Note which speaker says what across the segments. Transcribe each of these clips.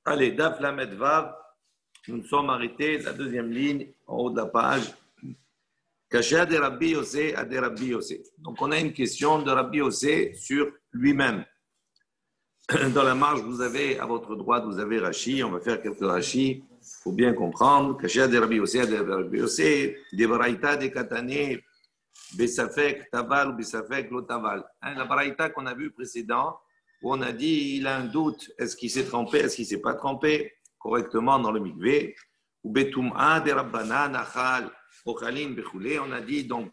Speaker 1: Allez, Daf Lamed Vav, nous nous sommes arrêtés, la deuxième ligne, en haut de la page. Caché de Rabbi Yossé à de Rabbi Yossé. Donc, on a une question de Rabbi Yossé sur lui-même. Dans la marge, vous avez, à votre droite, vous avez Rashi. On va faire quelques Rashi. Il faut bien comprendre. Caché de Rabbi Yossé à de Rabbi Yossé, de Baraïta, de Katane, Besafek, Taval ou Besafek, Lotaval. La Baraïta qu'on a vu précédent, où on a dit il a un doute, est-ce qu'il s'est trempé, est-ce qu'il ne s'est pas trempé correctement dans le mikvé, ou Betum'a de Rabbanan, Achal, Ochalim, Bechoulé, on a dit donc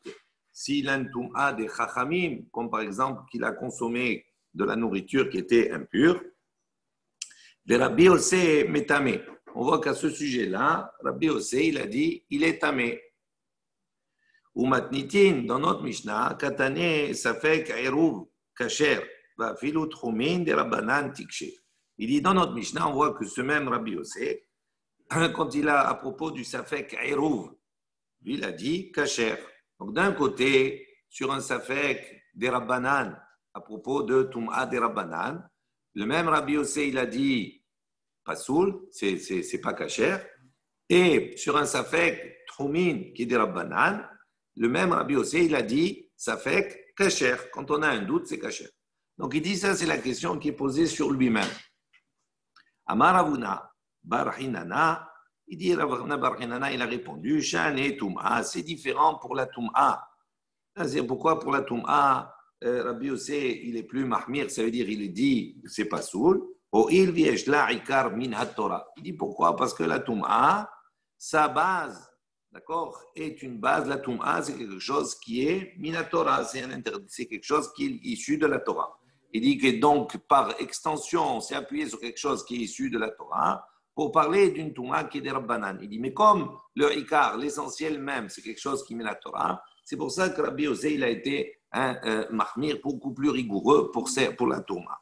Speaker 1: s'il a un Tum'a de Chachamim, comme par exemple qu'il a consommé de la nourriture qui était impure, le Rabbi Yossé Metame. On voit qu'à ce sujet-là, Rabbi Yossé, il a dit il est tamé. Ou Matnitin, dans notre Mishnah, Katane, Safek, Eruv, Kacher. Il dit dans notre Mishnah, on voit que ce même Rabbi Yossé, quand il a à propos du Safek Eruv, lui il a dit Kacher. Donc d'un côté, sur un Safek des Rabbanan, à propos de Tum'a des Rabbanan, le même Rabbi Yossé il a dit Pasoul, c'est pas Kacher. Et sur un Safek Trumin qui est des Rabbanan, le même Rabbi Yossé il a dit Safek Kacher. Quand on a un doute, c'est Kacher. Donc, il dit ça, c'est la question qui est posée sur lui-même. Amar Ravuna Bar Hinana, il dit Ravuna Bar Hinana, il a répondu Shane Tum'a, c'est différent pour la Tum'a. C'est pourquoi pour la Tum'a, Rabbi Yossé, il est plus mahmir, ça veut dire il est dit, c'est pas soul. O il vieshla ikar min ha-Torah. Il dit pourquoi? Parce que la Tum'a, sa base, d'accord, est une base. La Tum'a, c'est quelque chose qui est min ha-Torah, c'est quelque chose qui est issu de la Torah. Il dit que donc, par extension, on s'est appuyé sur quelque chose qui est issu de la Torah pour parler d'une Touma qui est des Rabbanan. Il dit, mais comme le Ikar, l'essentiel même, c'est quelque chose qui met la Torah, c'est pour ça que Rabbi Yossé, il a été un mahmir beaucoup plus rigoureux pour la Touma.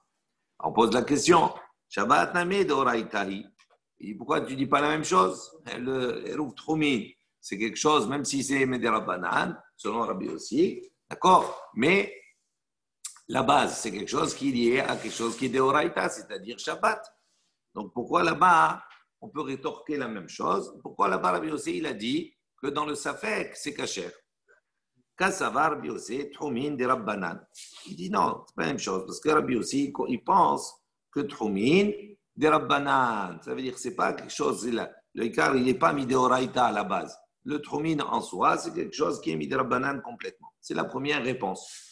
Speaker 1: On pose la question, Shabbat Namé de Oraïtahi. Il dit, pourquoi tu ne dis pas la même chose? Le Eruv Tromin, c'est quelque chose, même si c'est des Rabbanan, selon Rabbi Yossé, d'accord, mais la base, c'est quelque chose qui est lié à quelque chose qui est d'Oraïta, c'est-à-dire Shabbat. Donc, pourquoi là-bas, on peut rétorquer la même chose? Pourquoi là-bas, Rabbi Yossé, il a dit que dans le Safek, c'est Kacher? Kassavar, Rabbi Yossé, Trumin, des Rabbanan. Il dit non, c'est pas la même chose, parce que Rabbi Yossé, il pense que Trumin, des Rabbanan, ça veut dire que c'est pas quelque chose, le Ikar, il n'est pas mis d'Oraïta à la base. Le Trumin en soi, c'est quelque chose qui est mis des Rabbanan complètement. C'est la première réponse.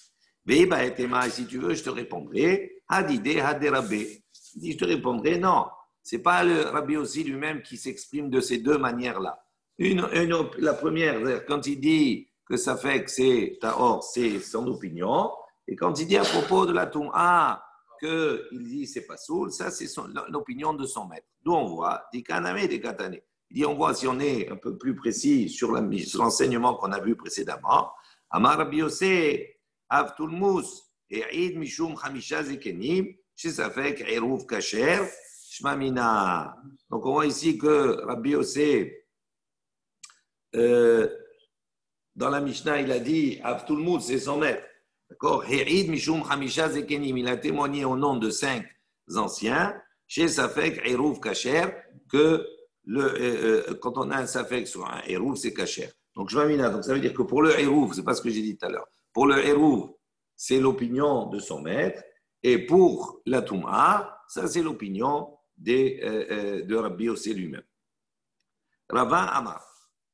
Speaker 1: Si tu veux, je te répondrai. Hadide, Haderabé. Je te répondrai, non. Ce n'est pas le Rabbi Yossé lui-même qui s'exprime de ces deux manières-là. La première, quand il dit que ça fait que c'est Tahor, c'est son opinion. Et quand il dit à propos de la Toum'a, qu'il dit c'est pas soul, ça c'est l'opinion de son maître. D'où on voit, des Kaname, des Katane. Il dit, on voit, si on est un peu plus précis sur l'enseignement qu'on a vu précédemment, Amar Rabbi Yossé, Avtulmus et Eid Mishum Hamisha Zekenim, chez Safek Eruv Kacher, Shmamina. Donc on voit ici que Rabbi Yossé, dans la Mishnah, il a dit Avtulmus, c'est son maître. D'accord? Eid Mishum Hamisha Zekenim, il a témoigné au nom de 5 anciens, chez Safek Eruv Kacher, que quand on a un Safek sur un Eruv, c'est Kacher. Donc Shmamina, donc ça veut dire que pour le Eruv, c'est pas ce que j'ai dit tout à l'heure. Pour le Eruv, c'est l'opinion de son maître. Et pour la Toum'a, ça c'est l'opinion de Rabbi Yossé lui-même. Rava Amar.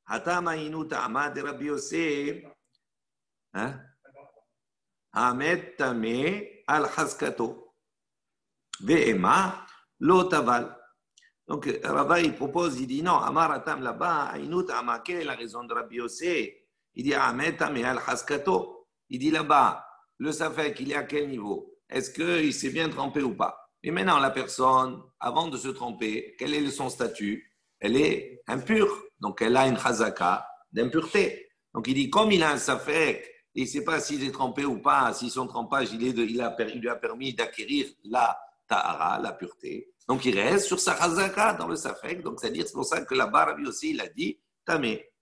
Speaker 1: Hata ma'inu ta'ama de Rabbi Yossé. Hamet tameh al haskato. Ve'ema lo taval. Donc Rava il propose, il dit non, Amar atam là-bas, ainu ta'ama. Quelle est la raison de Rabbi Yossé? Il dit Hamet tameh al haskato. Il dit là-bas, le Safek, il est à quel niveau? Est-ce qu'il s'est bien trempé ou pas? Et maintenant, la personne, avant de se tromper, quel est son statut? Elle est impure. Donc, elle a une chazaka d'impureté. Donc, il dit, comme il a un Safek, il ne sait pas s'il est trempé ou pas, si son trempage, il lui a permis d'acquérir la tahara, la pureté. Donc, il reste sur sa chazaka dans le Safek. Donc, c'est-à-dire, c'est pour ça que là-bas, Rabbi aussi, il a dit, tamé.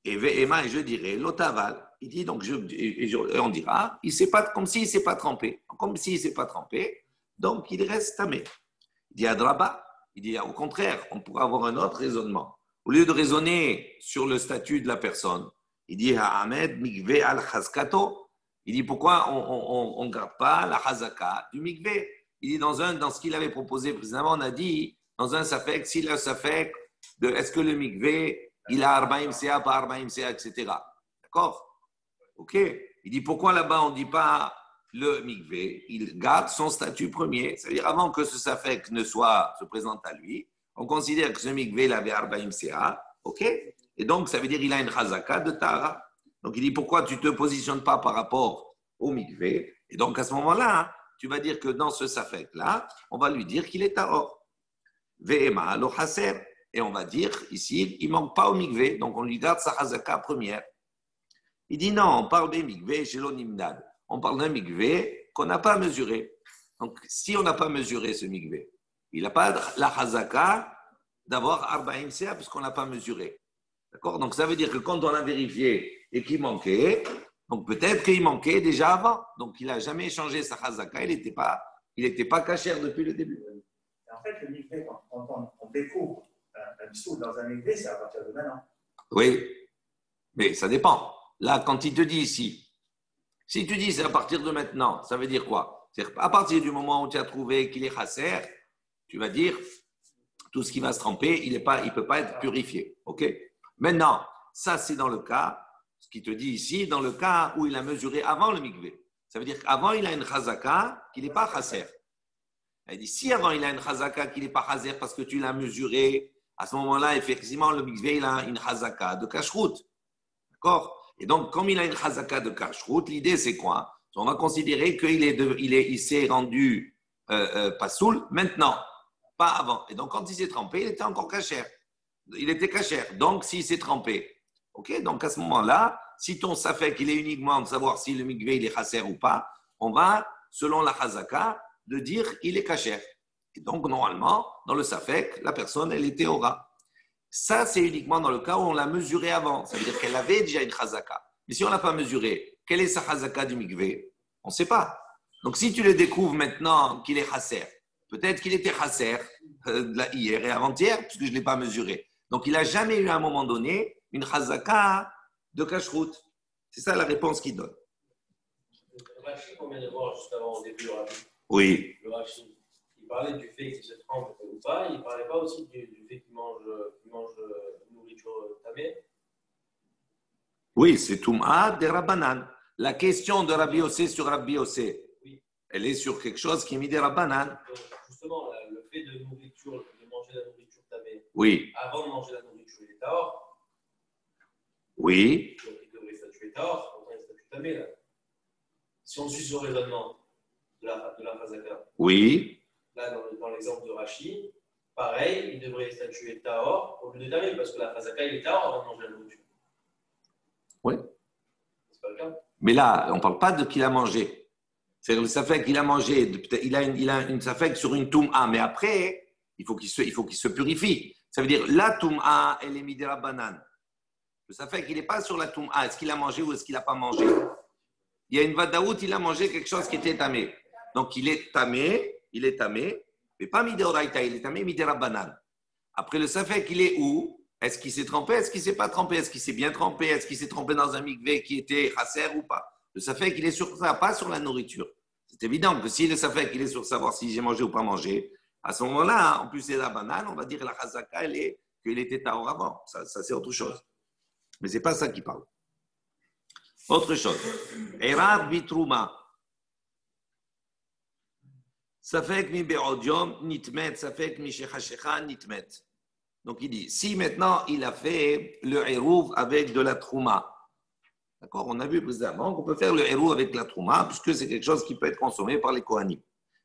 Speaker 1: Et je dirais, l'otaval. Il dit donc, on dira, il sait pas, comme s'il ne s'est pas trempé. Comme s'il ne s'est pas trempé. donc il reste tamé. Il dit Adraba, il dit au contraire, on pourrait avoir un autre raisonnement. Au lieu de raisonner sur le statut de la personne, il dit Ha'amed mikve al chazkato. Il dit pourquoi on ne garde pas la chazaka du mikve. Il dit dans ce qu'il avait proposé précédemment, on a dit dans un safek, s'il a un safek de est-ce que le mikve il a Arbaim Sea, pas Arbaim Sea, etc. D'accord? Ok. Il dit pourquoi là-bas on ne dit pas le mikvé, il garde son statut premier. C'est-à-dire avant que ce safek se présente à lui, on considère que ce mikvé il avait Arbaim Sea. Ok? Et donc ça veut dire qu'il a une chazaka de Tara. Donc il dit pourquoi tu ne te positionnes pas par rapport au mikvé? Et donc à ce moment-là, tu vas dire que dans ce safek-là, on va lui dire qu'il est Tahor. Ve'ema lo haser. Et on va dire ici, il ne manque pas au mikvé, donc on lui garde sa chazaka première. Il dit non, on parle des mikvé chez l'onimdad. On parle d'un mikvé qu'on n'a pas mesuré. Donc si on n'a pas mesuré ce mikvé, il n'a pas la chazaka d'avoir arba'im sea parce qu'on n'a pas mesuré. D'accord? Donc ça veut dire que quand on a vérifié et qu'il manquait, donc peut-être qu'il manquait déjà avant. Donc il n'a jamais changé sa chazaka, il n'était pas cachère depuis le début.
Speaker 2: En fait, le mikvé, quand on découvre un psoul dans un mikvé, c'est à partir de maintenant.
Speaker 1: Oui, mais ça dépend. Là, quand il te dit ici, si tu dis c'est à partir de maintenant, ça veut dire quoi? C'est-à-dire à partir du moment où tu as trouvé qu'il est chasser, tu vas dire tout ce qui va se tremper, il ne peut pas être purifié. Ok? Maintenant, ça c'est dans le cas, ce qu'il te dit ici, dans le cas où il a mesuré avant le mikvé. Ça veut dire qu'avant il a une chazaka qu'il n'est pas chasser. Il dit si avant il a une chazaka qu'il n'est pas chasser parce que tu l'as mesuré, à ce moment-là, effectivement, le mikvé il a une chazaka de kashrut. D'accord? Et donc, comme il a une chazaka de kashrut, l'idée c'est quoi? On va considérer qu'il s'est rendu pasoul maintenant, pas avant. Et donc, quand il s'est trempé, il était encore cachère. Il était cachère. Donc, s'il s'est trempé, ok? Donc, à ce moment-là, si ton safek il est uniquement de savoir si le mikvé il est chasser ou pas, on va, selon la chazaka, de dire qu'il est cachère. Et donc, normalement, dans le safek, la personne, elle était aura. Ça, c'est uniquement dans le cas où on l'a mesuré avant. Ça veut dire qu'elle avait déjà une chazaka. Mais si on ne l'a pas mesuré, quelle est sa chazaka du mikvé? On ne sait pas. Donc, si tu le découvres maintenant qu'il est chasser, peut-être qu'il était chasser hier et avant-hier, puisque je ne l'ai pas mesuré. Donc, il n'a jamais eu à un moment donné une chazaka de kashrut. C'est ça la réponse qu'il donne.
Speaker 3: Le Rashi qu'on vient de voir juste avant au début du Rashi.
Speaker 1: Oui.
Speaker 3: Le Rashi. Il parlait du fait qu'il se trempe ou pas, il ne parlait pas aussi du fait qu'il mange nourriture tamée.
Speaker 1: Oui, c'est Toum'a de Rabbanan. La question de Rabbi Yossé sur Rabbi Yossé, oui, elle est sur quelque chose qui est mis des Rabbanan.
Speaker 3: Justement, le fait de manger la nourriture tamée,
Speaker 1: oui,
Speaker 3: avant de manger la nourriture, il est tahor.
Speaker 1: Oui.
Speaker 3: Donc il devrait statuer tahor, pourtant il statue tamé là. Si on suit ce raisonnement de la chazaka.
Speaker 1: Oui.
Speaker 3: Là, dans l'exemple de Rashi, pareil, il devrait statuer tahor au lieu de tamé, parce que la chazaka, il est tahor avant de manger la nourriture.
Speaker 1: Oui.
Speaker 3: C'est pas le cas.
Speaker 1: Mais là, on ne parle pas de qu'il a mangé. C'est-à-dire le safek qu'il a mangé, il a une safek sur une toum'a, mais après, il faut qu'il se purifie. Ça veut dire, la toum'a, elle est midera banane. Le safek, il n'est pas sur la toum'a. Est-ce qu'il a mangé ou est-ce qu'il n'a pas mangé? Il y a une vadaout, il a mangé quelque chose qui était tamé. Donc, il est tamé, mais pas mideoraita, il est tamé midera banane. Après, le safek, il est où? Est-ce qu'il s'est trempé? Est-ce qu'il ne s'est pas trempé? Est-ce qu'il s'est bien trempé? Est-ce qu'il s'est trempé dans un mikvé qui était chasser ou pas? Le safek, il est sur ça, pas sur la nourriture. C'est évident que si le safek, il est sur savoir si j'ai mangé ou pas mangé, à ce moment-là, en plus c'est la banane, on va dire la chazaka, qu'il était tahor avant. Ça c'est autre chose. Mais ce n'est pas ça qui parle. Autre chose. Erad bitrouma. Safek mi be'odiom nitmet, safek mi shechashecha nitmet. Donc il dit, si maintenant il a fait le hérouv avec de la trouma, d'accord, on a vu précédemment qu'on peut faire le hérouv avec la trouma, puisque c'est quelque chose qui peut être consommé par les kohanim.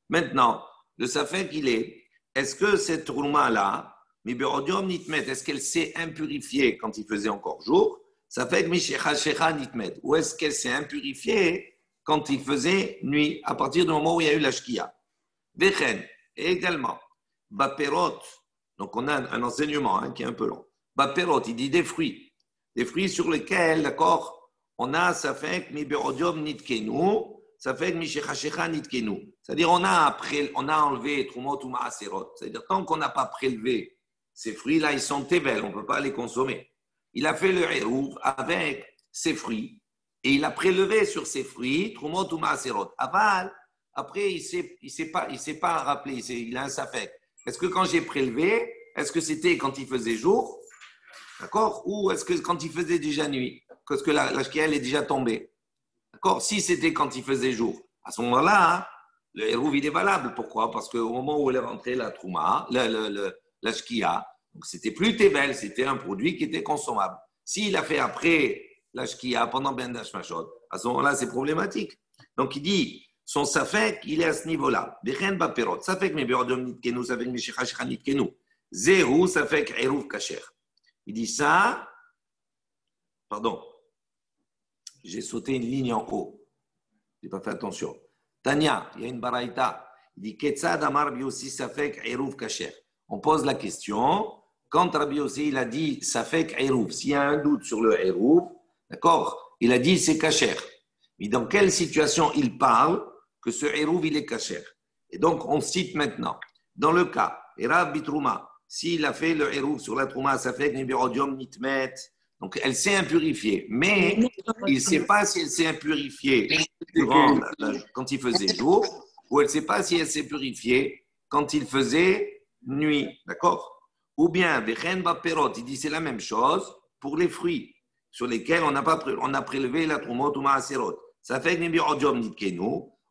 Speaker 1: Maintenant, le safek il est, est-ce que cette trouma-là, mi be'odiom nitmet, est-ce qu'elle s'est impurifiée quand il faisait encore jour? Safek mi shechashecha nitmet. Ou est-ce qu'elle s'est impurifiée quand il faisait nuit, à partir du moment où il y a eu la shkia? Vechen, et également, baperot. Donc, on a un enseignement qui est un peu long. Baperot, il dit des fruits sur lesquels, d'accord, on a safek mi be'odiom nitkenu, ça fait Mishechashecha Nitkenu. C'est-à-dire, on a enlevé Trumot ou Maaserot. C'est-à-dire, tant qu'on n'a pas prélevé ces fruits-là, ils sont Tevel, on ne peut pas les consommer. Il a fait le Hérouv avec ses fruits et il a prélevé sur ses fruits Trumot ou Maaserot. Aval, après, il ne s'est pas rappelé, il a un safek. Est-ce que quand j'ai prélevé, est-ce que c'était quand il faisait jour? D'accord? Ou est-ce que quand il faisait déjà nuit? Parce que la shkia, elle est déjà tombée. D'accord? Si c'était quand il faisait jour, à ce moment-là, hein, le hérouv, il est valable. Pourquoi? Parce qu'au moment où elle est rentrée la trouma, la shkia, donc c'était plus tébel, c'était un produit qui était consommable. S'il a fait après la shkia, pendant Ben Dashmashot, à ce moment-là, c'est problématique. Donc il dit, son safek, il est à ce niveau-là. Bechen baperot, safek me berodom nitkenu, safek me shechashcha nitkenu. Zéhu, safek hérouv kacher. Il dit ça, pardon, j'ai sauté une ligne en haut. Je n'ai pas fait attention. Tania, il y a une baraïta. Il dit Ketzad Amar Rabbi Yossi Safek Eruv Kacher. On pose la question. Quand Rabbi Yossi il a dit Safek Eruv, s'il y a un doute sur le Eruv, d'accord, il a dit c'est Kacher. Mais dans quelle situation il parle que ce Eruv il est Kacher? Et donc on cite maintenant. Dans le cas, Erav Bitrouma, s'il a fait le Eruv sur la Trouma, Safek Nibirodium Nitmet. Donc, elle s'est impurifiée, mais il ne sait pas si elle s'est impurifiée quand il faisait jour, ou elle ne sait pas si elle s'est purifiée quand il faisait nuit, d'accord? Ou bien, Bechen Baperot, il dit c'est la même chose pour les fruits sur lesquels on a prélevé la Trumot ou Maaserot. Ça fait que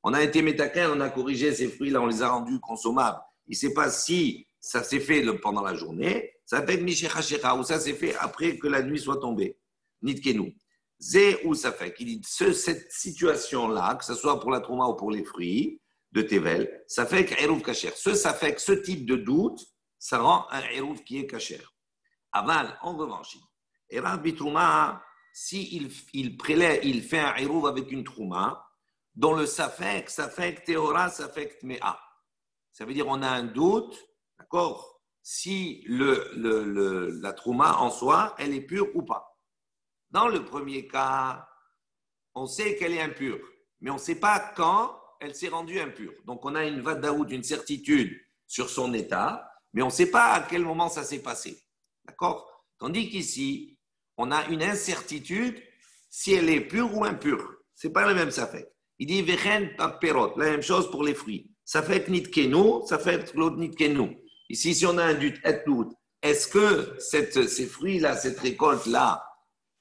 Speaker 1: on a été métaquin, on a corrigé ces fruits-là, on les a rendus consommables. Il ne sait pas si ça s'est fait pendant la journée. Ça fait Mishechashecha, ou ça s'est fait après que la nuit soit tombée. Nitkenu. Zé ou ça fait qu'il dit cette situation-là, que ce soit pour la trouma ou pour les fruits de Tevel, ça fait qu'Eruv Kacher. Ça fait que ce type de doute, ça rend un Eruv qui est Kacher. Aval, en revanche, Erav Bitrouma, si il prélève, il fait un Eruv avec une trouma, dont le Safek Théora, Safek Tmea. Ça veut dire on a un doute, d'accord? Si la trouma en soi, elle est pure ou pas. Dans le premier cas, on sait qu'elle est impure, mais on ne sait pas quand elle s'est rendue impure. Donc, on a une vadaout, une certitude sur son état, mais on ne sait pas à quel moment ça s'est passé. D'accord? Tandis qu'ici, on a une incertitude si elle est pure ou impure. Ce n'est pas le même safek. Il dit vechen paperot, la même chose pour les fruits. Safek nitkenu, safek l'autre nitkenu. Ici, si on a un doute, est-ce que ces fruits-là, cette récolte-là,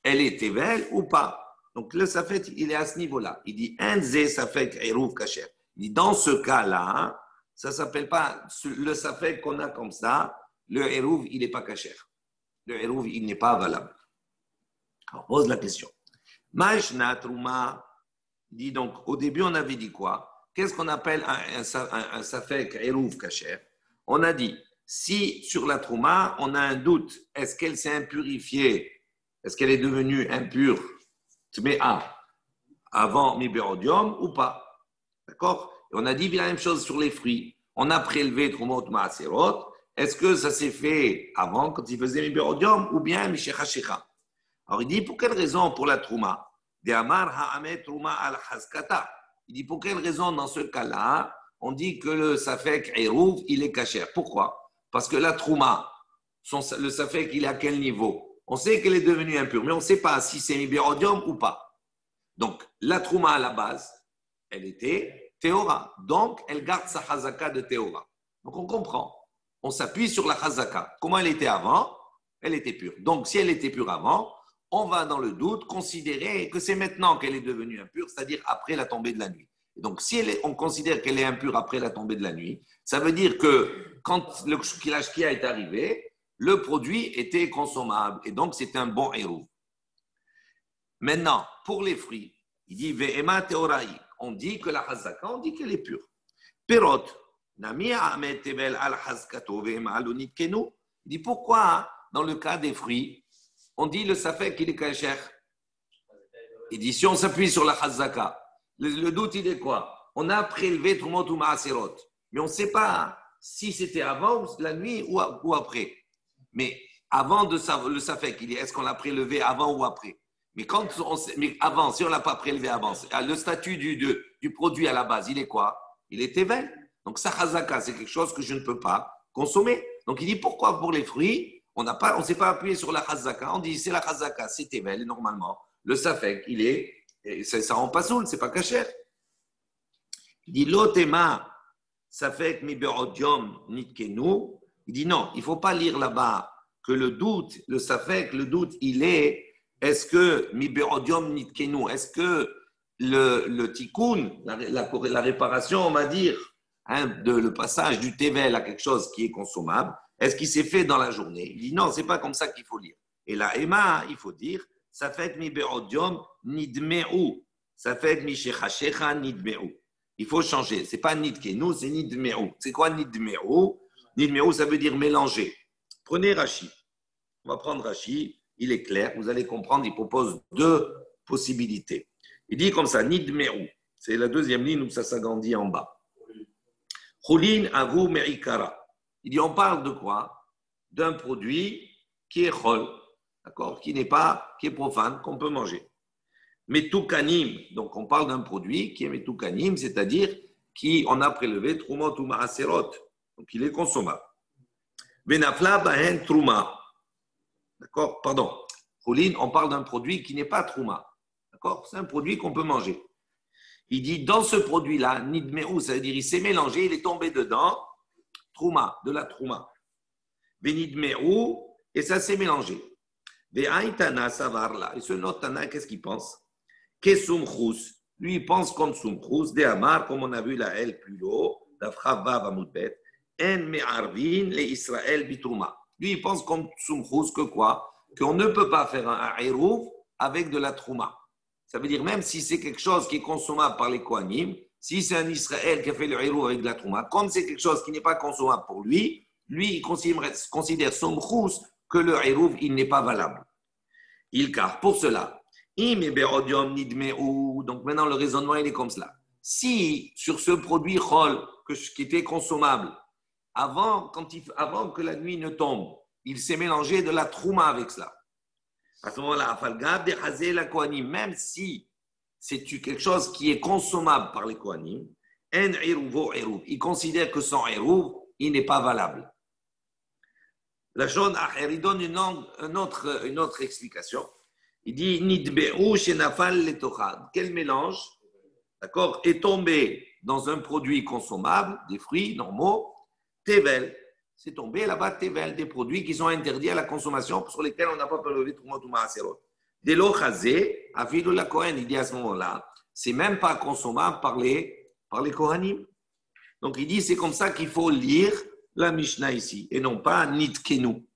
Speaker 1: elle est Tevel ou pas? Donc, le Safek, il est à ce niveau-là. Il dit, Enze Safek Eruv Kacher. Il dit, dans ce cas-là, ça ne s'appelle pas le Safek qu'on a comme ça, le Eruv, il n'est pas Kacher. Le Eruv, il n'est pas valable. Alors, on pose la question. Majna Trouma, dit donc, au début, on avait dit quoi? Qu'est-ce qu'on appelle un Safek Eruv Kacher? On a dit, si sur la trouma, on a un doute, est-ce qu'elle s'est impurifiée? Est-ce qu'elle est devenue impure, tméa, avant Mibérodium ou pas? D'accord? Et on a dit la même chose sur les fruits. On a prélevé Trumot Maaserot. Est-ce que ça s'est fait avant, quand il faisait Mibérodium, ou bien Mishechashecha? Alors il dit, pour quelle raison pour la trouma? De Amar Ha'amet Trouma al-Haskata. Il dit, pour quelle raison dans ce cas-là, on dit que le Safek Eruv, il est Kacher. Pourquoi? Parce que la Trouma, le Safek, il est à quel niveau? On sait qu'elle est devenue impure, mais on ne sait pas si c'est Mibérodium ou pas. Donc, la Trouma à la base, elle était Théora. Donc, elle garde sa Chazaka de Théora. Donc, on comprend. On s'appuie sur la Chazaka. Comment elle était avant? Elle était pure. Donc, si elle était pure avant, on va dans le doute considérer que c'est maintenant qu'elle est devenue impure, c'est-à-dire après la tombée de la nuit. Donc, si on considère qu'elle est impure après la tombée de la nuit, ça veut dire que quand le Shkia est arrivé, le produit était consommable. Et donc, c'est un bon héros. Maintenant, pour les fruits, il dit Ve'ema teoraï. On dit que la hazaka, on dit qu'elle est pure. Perot, nami amet tevel al hazkato ve'ema alonit kenu. Il dit pourquoi, dans le cas des fruits, on dit le safek qu'il est kacher. Il dit si on s'appuie sur la hazaka, le doute, il est quoi? On a prélevé Trumot ou Maaserot, mais on ne sait pas si c'était avant la nuit ou après. Mais avant de savoir, le Safek, il dit est-ce qu'on l'a prélevé avant ou après? Mais avant, si on ne l'a pas prélevé avant, le statut du produit à la base, il est quoi? Il est Tevel. Donc, ça, Chazaka, c'est quelque chose que je ne peux pas consommer. Donc, il dit pourquoi pour les fruits, on ne s'est pas appuyé sur la Chazaka. On dit c'est la Chazaka, c'est Tevel, normalement. Le Safek, ça rend pas soul, c'est pas caché. Il dit l'otema Safek mi be'odium nitkenu. Il dit non, il ne faut pas lire là-bas que le doute, le Safek, le doute, il est-ce que mi be'odium nitkenu, est-ce que le tikkun, la réparation, on va dire, le passage du tevel à quelque chose qui est consommable, est-ce qu'il s'est fait dans la journée? Il dit non, c'est pas comme ça qu'il faut lire. Et là, Emma, il faut dire, ça fait mi be'odium nidme'u, ça fait mi shechashecha nidme'u. Il faut changer. C'est pas nidkenu, c'est nidme'u. C'est quoi nidme'u? Nidme'u, ça veut dire mélanger. Prenez Rashi. On va prendre Rashi. Il est clair. Vous allez comprendre. Il propose deux possibilités. Il dit comme ça, nidme'u. C'est la deuxième ligne où ça s'agrandit en bas. Chulin avu me'ikara. Il dit, on parle de quoi? D'un produit qui est chol, d'accord? Qui est profane, qu'on peut manger. Metoukanim, donc on parle d'un produit qui est metoukanim, c'est-à-dire on a prélevé trumot ou maaserot, donc il est consommable. Benafla bahen truma, d'accord? Pardon. Chulin, on parle d'un produit qui n'est pas truma, d'accord? C'est un produit qu'on peut manger. Il dit, dans ce produit-là, nidme'u, ça veut dire il s'est mélangé, il est tombé dedans, trouma, de la trouma. Venidme'u, et ça s'est mélangé. Ve'aitana savarla. Et ce notana, qu'est-ce qu'il pense? Kesumchus. Lui, il pense comme Sumchus, de Amar, comme on a vu la L plus haut, d'Afra Vav Amudbet, En me'arvin le Israël bitrouma. Lui, il pense comme Sumchus que quoi? Qu'on ne peut pas faire un eruv avec de la trouma. Ça veut dire, même si c'est quelque chose qui est consommable par les Kohanim, si c'est un Israël qui a fait le héros avec de la Trouma, comme c'est quelque chose qui n'est pas consommable pour lui, il considère Somchous que le héros, il n'est pas valable. Car pour cela, donc maintenant le raisonnement il est comme cela. Si sur ce produit Chol, qui était consommable, avant que la nuit ne tombe, il s'est mélangé de la Trouma avec cela. À ce moment-là, même si c'est quelque chose qui est consommable par les Kohanim, il considère que son eruv, il n'est pas valable. La Shon Acher, il donne une autre explication. Il dit Nidbe'u shenafal letochad. Quel mélange, d'accord, est tombé dans un produit consommable, des fruits normaux, tevel. C'est tombé là-bas, tevel, des produits qui sont interdits à la consommation, sur lesquels on n'a pas prélevé tout le monde ou maaserot. Dès l'ochazé, afilu la Kohen, il dit à ce moment-là, c'est même pas consommable par les Kohanim. Donc il dit, c'est comme ça qu'il faut lire la Mishnah ici, et non pas nitkenu.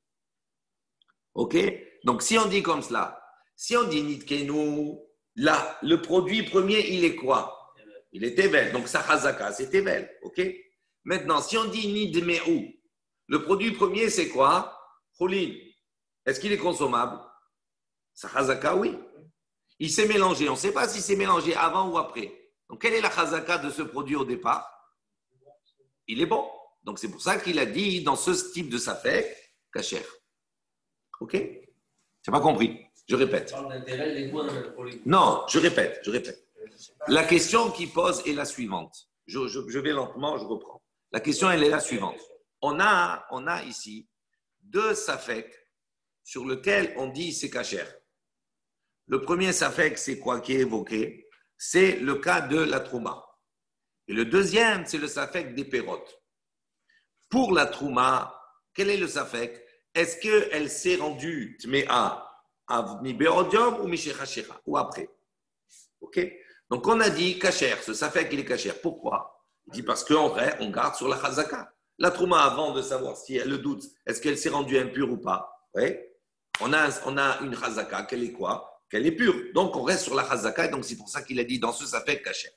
Speaker 1: Ok? Donc si on dit comme cela, si on dit nitkenu, là, le produit premier, il est quoi? Il est tevel, donc sa chazaka, c'est tevel. Ok? Maintenant, si on dit nidme'u, le produit premier, c'est quoi? Chulin. Est-ce qu'il est consommable? Sa chazaka, oui. Il s'est mélangé. On ne sait pas s'il s'est mélangé avant ou après. Donc, quelle est la chazaka de ce produit au départ? Il est bon. Donc, c'est pour ça qu'il a dit dans ce type de safek, kasher. Ok? Tu n'as pas compris? Je répète. Non, je répète. La question qu'il pose est la suivante. Je vais lentement, je reprends. La question, elle est la suivante. On a ici deux safek sur lesquels on dit c'est kasher. Le premier safek, c'est quoi qui est évoqué? C'est le cas de la trouma. Et le deuxième, c'est le safek des pérotes. Pour la trouma, quel est le safek? Est-ce qu'elle s'est rendue tméa à mi-be'odium ou mi-shechashecha ou après? Ok? Donc on a dit kasher, ce safek il est kasher. Pourquoi? Il dit parce qu'en vrai, on garde sur la chazaka. La trouma, avant de savoir si elle le doute, est-ce qu'elle s'est rendue impure ou pas? Oui. On a une chazaka, qu'elle est quoi? Qu'elle est pure. Donc on reste sur la chazaka, et donc c'est pour ça qu'il a dit dans ce safek kasher.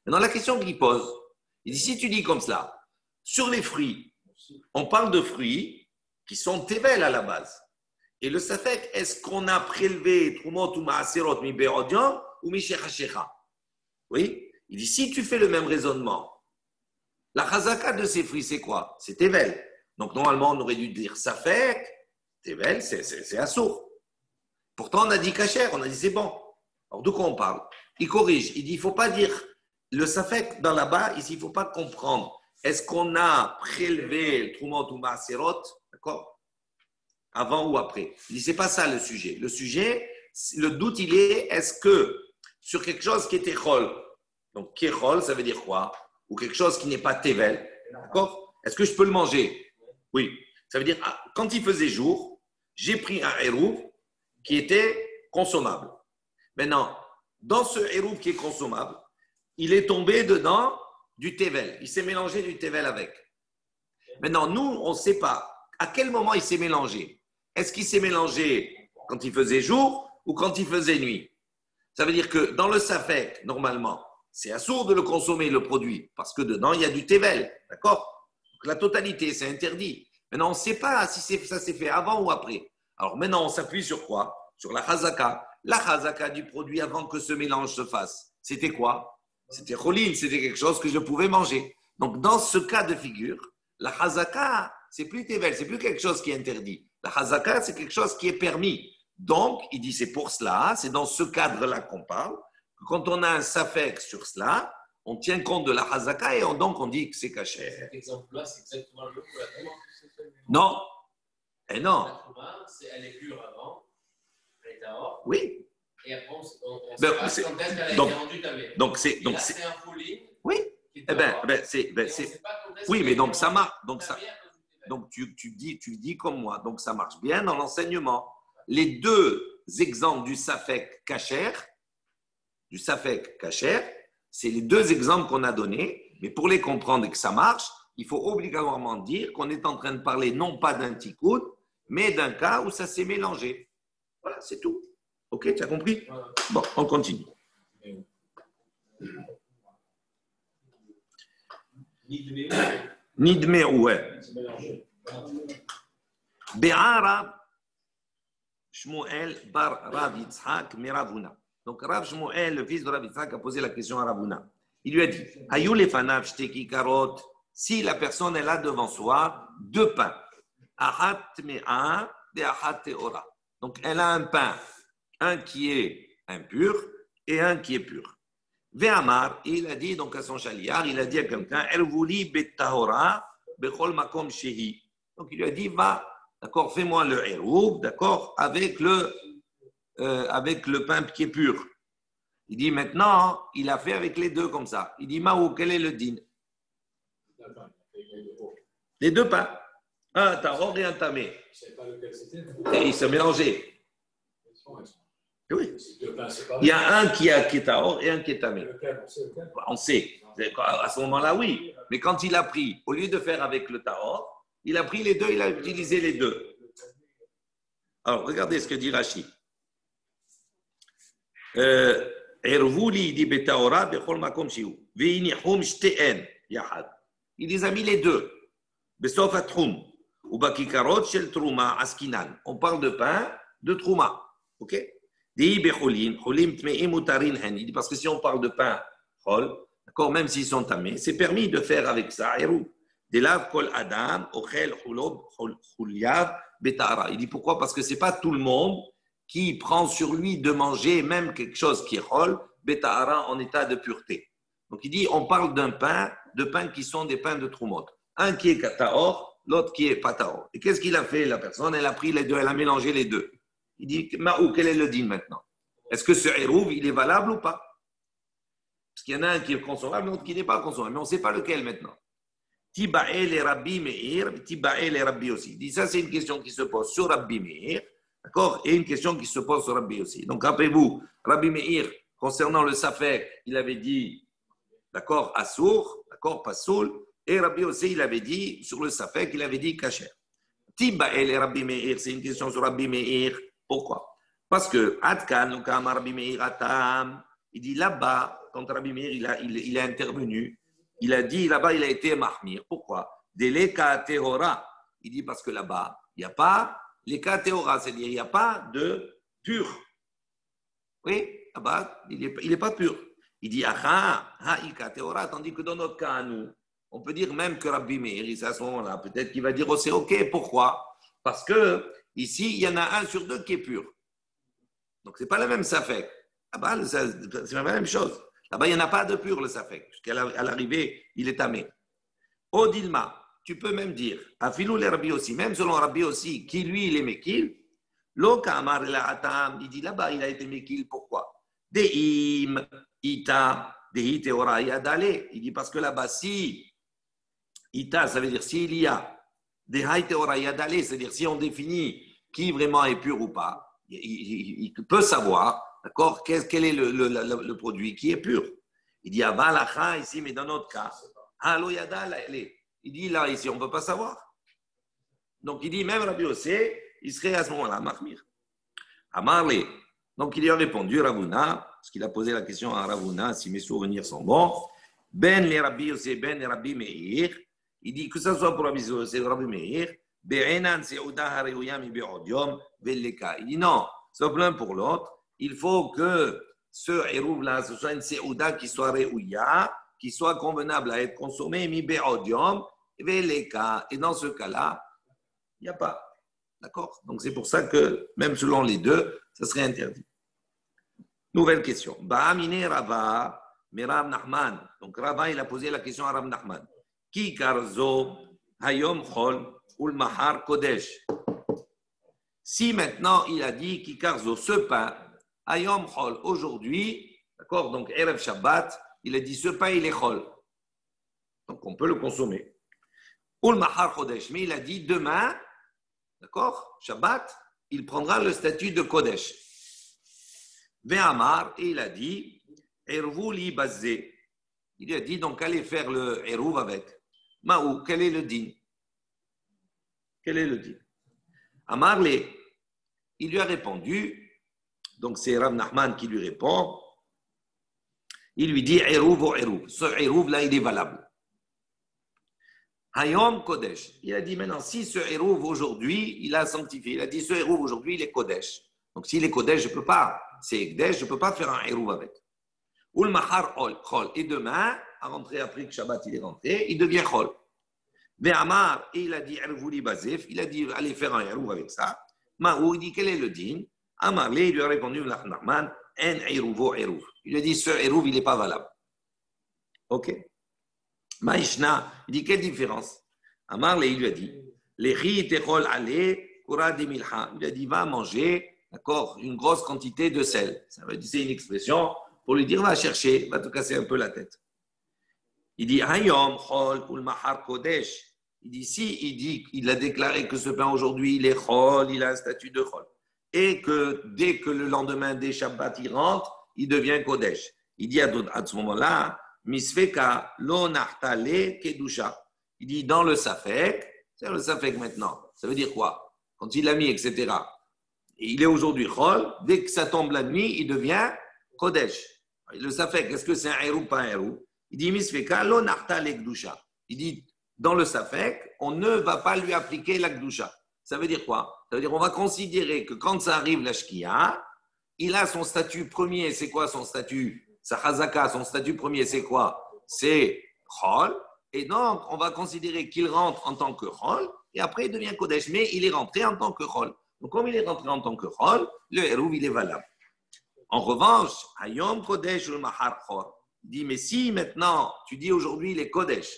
Speaker 1: Maintenant la question qu'il pose, il dit si tu dis comme cela, sur les fruits, on parle de fruits qui sont tevel à la base. Et le safek, est-ce qu'on a prélevé trumot ou maaserot mi be'odium ou mi shechashecha? Oui. Il dit si tu fais le même raisonnement, la chazaka de ces fruits, c'est quoi? C'est tevel. Donc, normalement, on aurait dû dire safek, tevel, c'est assour. Pourtant, on a dit kasher, on a dit c'est bon. Alors, de quoi on parle? Il corrige. Il dit il ne faut pas dire le safek dans là-bas, ici, il ne faut pas comprendre. Est-ce qu'on a prélevé le Trumot ou Maaserot, d'accord, avant ou après? Il dit c'est pas ça le sujet. Le sujet, le doute, il est est-ce que sur quelque chose qui était chol, donc qui est chol, ça veut dire quoi? Ou quelque chose qui n'est pas tevel, d'accord? Est-ce que je peux le manger? Oui. Ça veut dire, quand il faisait jour, j'ai pris un hérouv qui était consommable. Maintenant, dans ce hérouv qui est consommable, il est tombé dedans du tevel. Il s'est mélangé du tevel avec. Maintenant, nous, on ne sait pas à quel moment il s'est mélangé. Est-ce qu'il s'est mélangé quand il faisait jour ou quand il faisait nuit? Ça veut dire que dans le safek, normalement, c'est assourd de le consommer, le produit, parce que dedans, il y a du tevel. D'accord? Donc, la totalité, c'est interdit. Maintenant, on ne sait pas si ça s'est fait avant ou après. Alors maintenant, on s'appuie sur quoi? Sur la chazaka. La chazaka du produit avant que ce mélange se fasse. C'était quoi? C'était choline, c'était quelque chose que je pouvais manger. Donc, dans ce cas de figure, la chazaka, c'est plus tevel, c'est plus quelque chose qui est interdit. La chazaka, c'est quelque chose qui est permis. Donc, il dit, c'est pour cela, c'est dans ce cadre-là qu'on parle, que quand on a un safek sur cela, on tient compte de la hazaka et donc on dit que c'est caché.
Speaker 3: Cet exemple-là, c'est exactement le même que la Touma.
Speaker 1: Non. Et non.
Speaker 3: La Touma, elle est pure avant, elle est dehors.
Speaker 1: Oui.
Speaker 3: Et après, on sait
Speaker 1: Ben,
Speaker 3: pas quand est-ce qu'elle a été
Speaker 1: donc,
Speaker 3: rendue tamée.
Speaker 1: donc c'est
Speaker 3: un fouling.
Speaker 1: Oui.
Speaker 3: Eh ben,
Speaker 1: c'est oui, mais donc ça marche. Donc tu dis comme moi. Donc ça marche bien dans l'enseignement. Les deux exemples du safek kacher, c'est les deux exemples qu'on a donnés. Mais pour les comprendre et que ça marche, il faut obligatoirement dire qu'on est en train de parler non pas d'un tikkun, mais d'un cas où ça s'est mélangé. Voilà, c'est tout. Ok, tu as compris? Bon, on continue. Nidme, ouais. Be'ara Shmuel bar Rav Yitzhak Meravuna. Donc Rav Shmuel, le fils de Rav Yitzhak, a posé la question à Ravuna. Il lui a dit, Ayu lefanav shteki karot, si la personne elle a devant soi deux pains, ahat me'a de ahat teora. Donc elle a un pain, un qui est impur et un qui est pur. Ve'amar, il a dit donc à son chaliar, il a dit à quelqu'un, Ervuli betahora bechol makom shehi. Donc il lui a dit, va, d'accord, fais-moi le hérouv, d'accord, avec le pain qui est pur. Il dit maintenant, il a fait avec les deux comme ça. Il dit, Maou, quel est le din? Les deux pains. Un tahor et un tamé. Et ils se mélangeaient. Oui. Il y a un qui est tahor et un qui est tamé. On sait. À ce moment-là, oui. Mais quand il a pris, au lieu de faire avec le tahor, il a pris les deux, il a utilisé les deux. Alors, regardez ce que dit Rashi. Il les a mis les deux. On parle de pain de trouma. Ok? Il dit parce que si on parle de pain, d'accord, même s'ils sont tamés, c'est permis de faire avec ça. Il dit pourquoi? Parce que ce n'est pas tout le monde qui prend sur lui de manger même quelque chose qui est rôle, betahara en état de pureté. Donc il dit, on parle de pain qui sont des pains de troumot. Un qui est kataor, l'autre qui est pataor. Et qu'est-ce qu'il a fait la personne? Elle a pris les deux, elle a mélangé les deux. Il dit, Maou, quel est le din maintenant? Est-ce que ce hérouv, il est valable ou pas? Parce qu'il y en a un qui est consommable, l'autre qui n'est pas consommable. Mais on ne sait pas lequel maintenant. Tibae les Rabbi Meir, Tibae les Rabbi aussi. Il dit, ça c'est une question qui se pose sur Rabbi Meir. D'accord? Et une question qui se pose sur Rabbi aussi. Donc, rappelez-vous, Rabbi Meir, concernant le Safek, il avait dit, d'accord, Assour, d'accord, Pasoul. Et Rabbi aussi, il avait dit, sur le Safek, il avait dit Kacher. Tiba el Rabbi Meir, c'est une question sur Rabbi Meir. Pourquoi? Parce que, Adkan, Rabbi Meir Atam, il dit là-bas, quand Rabbi Meir, il a intervenu, il a dit, là-bas, il a été mahmir. Pourquoi? Deleka Tehora. Il dit, parce que là-bas, il n'y a pas les cas théora, c'est-à-dire il n'y a pas de pur. Oui, là-bas, il n'est pas pur. Il dit ika théora, tandis que dans notre cas à nous, on peut dire même que Rabbi Meir, à ce moment-là, peut-être qu'il va dire oh, c'est ok. Pourquoi? Parce que ici, il y en a un sur deux qui est pur. Donc, ce n'est pas le même safek. Là-bas, c'est la même chose. Là-bas, il n'y en a pas de pur, le safek. Jusqu'à l'arrivée, il est tamé. Odilma, tu peux même dire, Afilou les Rabbi aussi, même selon Rabbi aussi, qui lui, il est Mekil, Loka Amar la Atam, il dit là-bas, il a été Mekil, pourquoi Deim, Ita, Dehi Teora Yadale. Il dit parce que là-bas, si Ita, ça veut dire s'il y a Dehi Teora Yadale, c'est-à-dire si on définit qui vraiment est pur ou pas, il peut savoir, d'accord, quel est le produit qui est pur. Il dit Abalacha ici, mais dans notre cas, Halo Yadale, il dit là, ici, on ne peut pas savoir. Donc il dit même Rabbi Yossé, il serait à ce moment-là, Mahmir. Amarle. Donc il lui a répondu, Ravuna, parce qu'il a posé la question à Ravuna, si mes souvenirs sont bons. Ben les Rabbi Yossé, Ben les Rabbi Meir. Il dit que ce soit pour Rabbi Yossé ou Rabbi Meir. Be'enan se'uda hareouya mi be'odiom ve'leka. Il dit non, sauf l'un pour l'autre. Il faut que ce hérouve-là, ce soit une se'uda qui soit réouya, qui soit convenable à être consommé, mi be'odiom ve'leka. Et dans ce cas-là, il n'y a pas. D'accord? Donc c'est pour ça que, même selon les deux, ça serait interdit. Nouvelle question. Ba'amine Rava, mais Rav Nachman. Donc Rava, il a posé la question à Rav Nachman. Ki karzo hayom chol ul mahar kodesh. Si maintenant il a dit ki karzo, ce pain, hayom chol, aujourd'hui, d'accord? Donc Erev Shabbat, il a dit ce pain, il est chol. Donc on peut le consommer. Ul mahar kodesh, mais il a dit demain, d'accord? Shabbat, il prendra le statut de Kodesh. Ve'amar, et il a dit, Ervou li bazé. Il a dit, donc, allez faire le Eruv avec. Maou, quel est le din? Quel est le din? Amarle, il lui a répondu, donc c'est Rav Nachman qui lui répond, il lui dit, Eruv ou Eruv. Ce Eruv là, il est valable. Hayom Kodesh. Il a dit maintenant, si ce Hérouv aujourd'hui, il a sanctifié. Il a dit, ce Hérouv aujourd'hui, il est Kodesh. Donc, s'il est Kodesh, je ne peux pas. C'est Ekdesh, je ne peux pas faire un Hérouv avec. Ul Mahar Chol. Et demain, à rentrer après que Shabbat, il est rentré, il devient Chol. Ve'amar, et il a dit, Ervouli Bazef, il a dit, allez faire un Hérouv avec ça. Maou, il dit, quel est le din? Amarle, il lui a répondu, Nachman, en Hérouvo Hérouv. Il lui a dit, ce Hérouv, il n'est pas valable. Ok. Maïshna, il dit quelle différence? Amar, il lui a dit, les riz techol ale kura de milha. Il a dit, va manger, d'accord, une grosse quantité de sel. Ça veut dire, c'est une expression pour lui dire, va chercher, va te casser un peu la tête. Il dit, hayom chol ul mahar kodesh. Il dit, si il a déclaré que ce pain aujourd'hui, il est chol, il a un statut de chol. Et que dès que le lendemain des Shabbat, il rentre, il devient kodesh. Il dit à ce moment-là, Misfeka lo nachtale kedusha. Il dit dans le safek, c'est le safek maintenant. Ça veut dire quoi? Quand il l'a mis, etc. Et il est aujourd'hui chol. Dès que ça tombe la nuit, il devient kodesh. Le safek, est-ce que c'est un héros ou pas un héros? Il dit misfeka lo nachtale kedusha. Il dit dans le safek, on ne va pas lui appliquer la kedusha. Ça veut dire quoi? Ça veut dire on va considérer que quand ça arrive la shkia, il a son statut premier. C'est quoi son statut? Sa chazaka, son statut premier, c'est quoi? C'est chol. Et donc, on va considérer qu'il rentre en tant que chol, et après, il devient kodesh. Mais il est rentré en tant que chol. Donc, comme il est rentré en tant que chol, le hérouv, il est valable. En revanche, hayom kodesh ou mahar chol. Il dit, mais si maintenant, tu dis aujourd'hui, il est kodesh,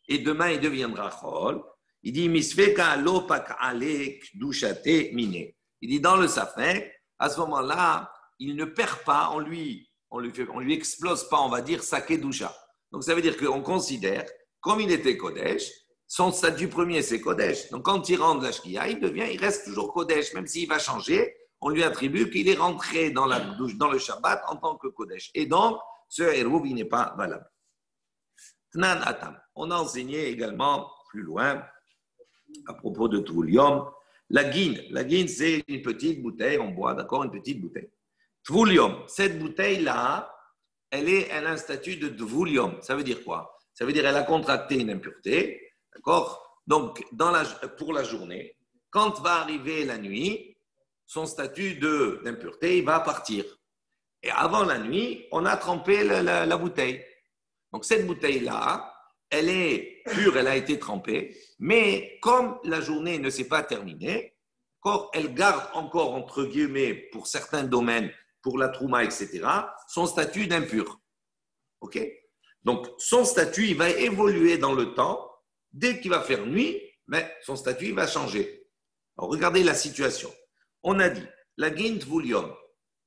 Speaker 1: et demain, il deviendra chol, il dit, misfeka lo pak'ale kdushate mine. Il dit, dans le safek, à ce moment-là, il ne perd pas en lui. On lui explose pas, on va dire, sa kedusha. Donc, ça veut dire qu'on considère, comme il était Kodesh, son statut premier, c'est Kodesh. Donc, quand il rentre la Shkia, il reste toujours Kodesh. Même s'il va changer, on lui attribue qu'il est rentré dans le Shabbat en tant que Kodesh. Et donc, ce hérouv, il n'est pas valable. Tnan Atam. On a enseigné également, plus loin, à propos de Tvoulium, la guine. La guine, c'est une petite bouteille en bois, d'accord? Une petite bouteille. Tvoulium, cette bouteille-là, elle a un statut de Tvoulium. Ça veut dire quoi? Ça veut dire qu'elle a contracté une impureté, d'accord? Donc, pour la journée, quand va arriver la nuit, son statut d'impureté, il va partir. Et avant la nuit, on a trempé la bouteille. Donc, cette bouteille-là, elle est pure, elle a été trempée, mais comme la journée ne s'est pas terminée, elle garde encore, entre guillemets, pour certains domaines, pour la trouma, etc., son statut d'impur. OK? Donc, son statut, il va évoluer dans le temps. Dès qu'il va faire nuit, mais son statut, il va changer. Alors, regardez la situation. On a dit, la guin tvoulium,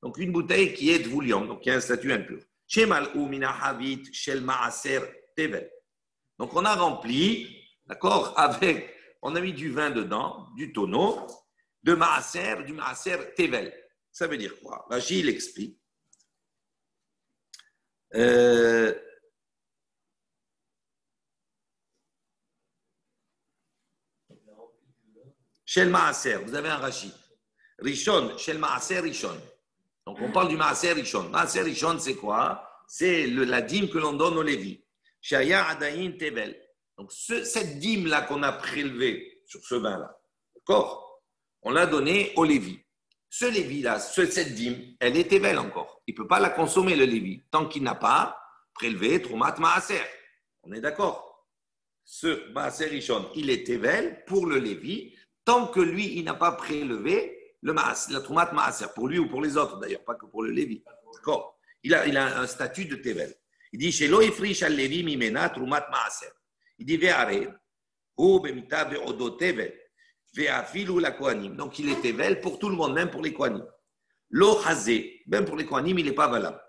Speaker 1: donc une bouteille qui est tvoulium, donc qui a un statut impur. Shemal ou mina havit shel maaser tevel. Donc, on a rempli, d'accord, on a mis du vin dedans, du tonneau, du maaser tevel. Ça veut dire quoi? Rashi, il explique. Shel maaser, vous avez un Rashi. Rishon, shel maaser rishon. Donc, on parle du maaser rishon. Maaser rishon, c'est quoi? C'est la dîme que l'on donne au Lévi. Shaya adayin tevel. Donc, cette dîme-là qu'on a prélevée sur ce vin-là, d'accord? On l'a donnée au Lévi. Ce Lévi-là, cette dîme, elle est tevel encore. Il ne peut pas la consommer, le Lévi, tant qu'il n'a pas prélevé Troumat Maaser. On est d'accord? Ce Maaser Rishon, il est tevel pour le Lévi, tant que lui, il n'a pas prélevé la Troumat Maaser, pour lui ou pour les autres d'ailleurs, pas que pour le Lévi. D'accord? Il a un statut de tevel. Il dit chez Loïfrish al Lévi mimena Troumat Maaser. Il dit ve'are hu bemita be'odo tevel. Donc, il est tevel pour tout le monde, même pour les kohanim. Lo hazé, même pour les kohanim, il n'est pas valable.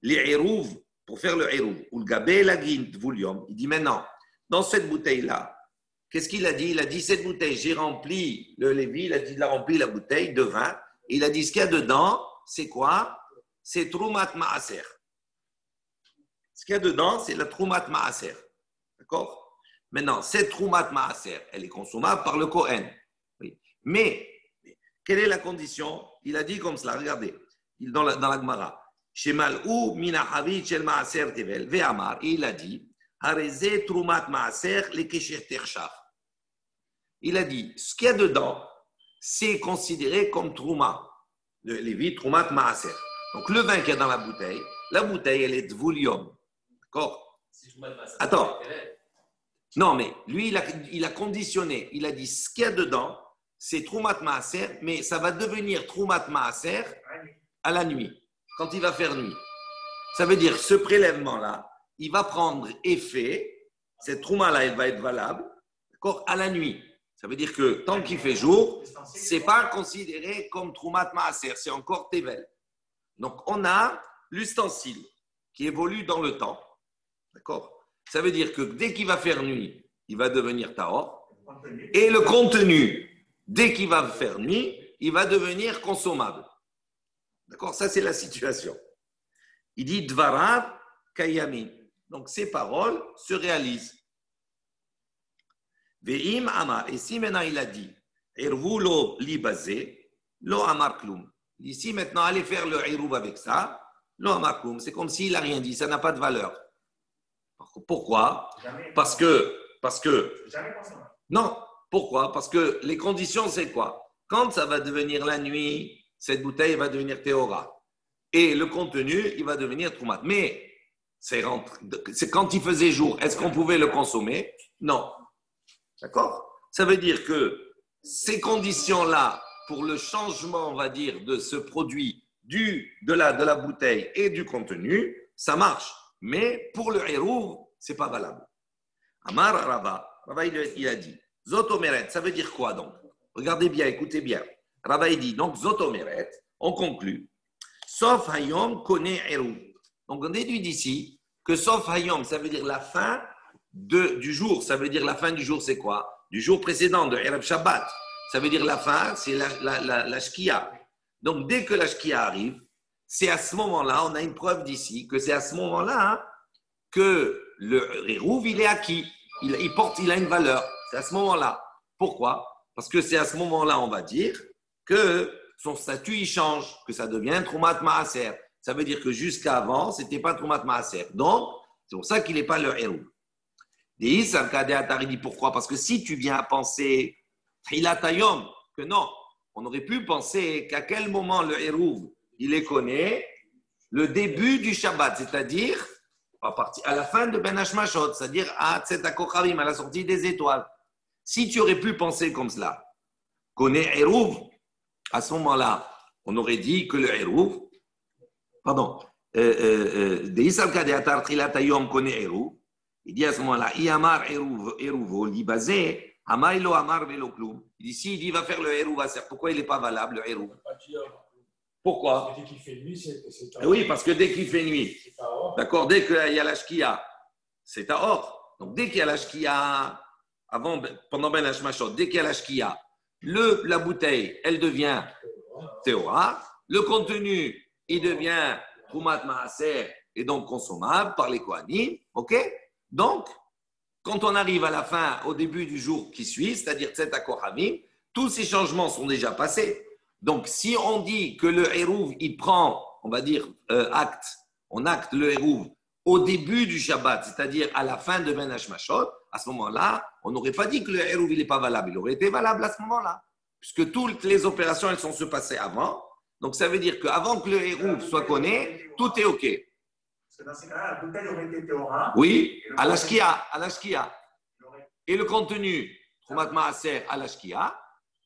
Speaker 1: Les eruv, pour faire le eruv, ou le gabé lagin tvoulium, il dit maintenant, dans cette bouteille-là, qu'est-ce qu'il a dit? Il a dit, cette bouteille, j'ai rempli, le Lévi, il a rempli la bouteille de vin, et il a dit, ce qu'il y a dedans, c'est quoi? C'est Troumat Maaser. Ce qu'il y a dedans, c'est la Troumat Maaser. D'accord? Maintenant, cette Troumat Maaser, elle est consommable par le Kohen. Oui. Mais, quelle est la condition? Il a dit comme cela, regardez, dans la Gemara. Shemal ou mina havit shel maaser tevel ve'amar. Il a dit, hareze trumat maaser le kesher terchar. Il a dit, ce qu'il y a dedans, c'est considéré comme trouma. Le Lévi, trumat maaser. Donc, le vin qu'il y a dans la bouteille, elle est tvoulium. D'accord? Attends. Non, mais lui, il a conditionné. Il a dit, ce qu'il y a dedans, c'est Troumat Maaser, mais ça va devenir Troumat Maaser à la nuit, quand il va faire nuit. Ça veut dire, ce prélèvement-là, il va prendre effet, cette Trouma-là, elle va être valable, d'accord, à la nuit. Ça veut dire que tant qu'il fait jour, ce n'est pas considéré comme Troumat Maaser, c'est encore Tevel. Donc, on a l'ustensile qui évolue dans le temps, d'accord? Ça veut dire que dès qu'il va faire nuit, il va devenir Tahor. Et le contenu, dès qu'il va faire nuit, il va devenir consommable. D'accord? Ça, c'est la situation. Il dit Dvarav Kayamin. Donc, ces paroles se réalisent. Ve'im Amar. Et si maintenant il a dit Irvu lo libazé, lo Amar Klum. Ici, maintenant, allez faire le Irouv avec ça, lo Amar Klum. C'est comme s'il n'a rien dit, ça n'a pas de valeur. Pourquoi? Parce que non, pourquoi? Parce que les conditions, c'est quoi? Quand ça va devenir la nuit, cette bouteille va devenir théora. Et le contenu, il va devenir troumat. Mais c'est quand il faisait jour, est-ce qu'on pouvait le consommer? Non. D'accord? Ça veut dire que ces conditions-là, pour le changement, on va dire, de ce produit, de la bouteille et du contenu, ça marche. Mais pour le Hérouv, ce n'est pas valable. Amar Rava, il a dit, Zotomeret, ça veut dire quoi donc? Regardez bien, écoutez bien. Rava il dit, donc Zotomeret, on conclut, sauf Hayom connaît Hérouv. Donc on déduit d'ici que sauf Hayom, ça veut dire la fin du jour. Ça veut dire la fin du jour, c'est quoi? Du jour précédent, de Erev Shabbat. Ça veut dire la fin, c'est la Shkia. Donc dès que la Shkia arrive, c'est à ce moment-là, on a une preuve d'ici, que c'est à ce moment-là que le Hérouv, il est acquis. Il a une valeur. C'est à ce moment-là. Pourquoi? Parce que c'est à ce moment-là, on va dire, que son statut, il change, que ça devient Troumat Maaser. Ça veut dire que jusqu'à avant, ce n'était pas Troumat Maaser. Donc, c'est pour ça qu'il n'est pas le Hérouv. Et il dit pourquoi? Parce que si tu viens à penser, Hilatayom, que non, on aurait pu penser qu'à quel moment le Hérouv, il les connaît, le début du Shabbat, c'est-à-dire à la fin de Ben Hashmashot, c'est-à-dire à Tzet HaKochavim, à la sortie des étoiles. Si tu aurais pu penser comme cela, connaît Eruv, à ce moment-là, on aurait dit que le Eruv, pardon, Deissalka de Atar Trilatayom connaît Eruv, il dit à ce moment-là, Iamar Eruvo, libazé, Amailo Amar Veloklum. Il dit, si il dit, va faire le Eruv, pourquoi il n'est pas valable, le Eruv? Pourquoi?
Speaker 4: Dès qu'il fait nuit, c'est
Speaker 1: Oui, parce que dès qu'il fait nuit, d'accord, dès qu'il y a la shkia, c'est à or. Donc dès qu'il y a la shkia, pendant Ben Hashmashot, dès qu'il y a la shkia, la bouteille, elle devient théora, le contenu, il devient Trumat Maaser et donc consommable par les Kohanim, ok? Donc, quand on arrive à la fin, au début du jour qui suit, c'est-à-dire Tset HaKohavim, tous ces changements sont déjà passés. Donc, si on dit que le Hérouv, il prend, on va dire, on acte le Hérouv au début du Shabbat, c'est-à-dire à la fin de Ben Hashmashot, à ce moment-là, on n'aurait pas dit que le Hérouv, il n'est pas valable. Il aurait été valable à ce moment-là, puisque toutes les opérations, elles sont se passer avant. Donc, ça veut dire qu'avant que le Hérouv soit connu, tout est OK.
Speaker 2: Parce que dans ces cas-là, la bouteille aurait été théora.
Speaker 1: Oui, à la shkia. Et le contenu, Trumat Maaser à la shkia.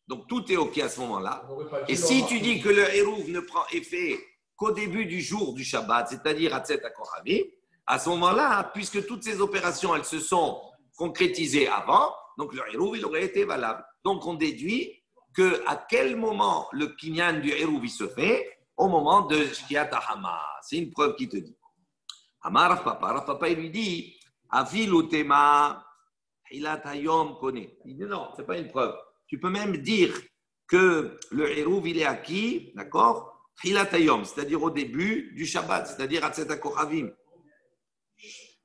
Speaker 1: Donc, tout est OK à ce moment-là. Et si tu dis que le Hérouv ne prend effet qu'au début du jour du Shabbat, c'est-à-dire à Tset HaKohavim, à ce moment-là, puisque toutes ces opérations, elles se sont concrétisées avant, donc le Hérouv, il aurait été valable. Donc, on déduit qu'à quel moment le kinyan du Hérouv, il se fait? Au moment de Shkiat HaHama. C'est une preuve qui te dit. Amar Rav Papa, il lui dit, Afilu tema hilat hayom connaît. Il dit non, ce n'est pas une preuve. Tu peux même dire que le Hérouv, il est acquis, d'accord, hilat hayom, c'est-à-dire au début du Shabbat, c'est-à-dire à Tset HaKohavim.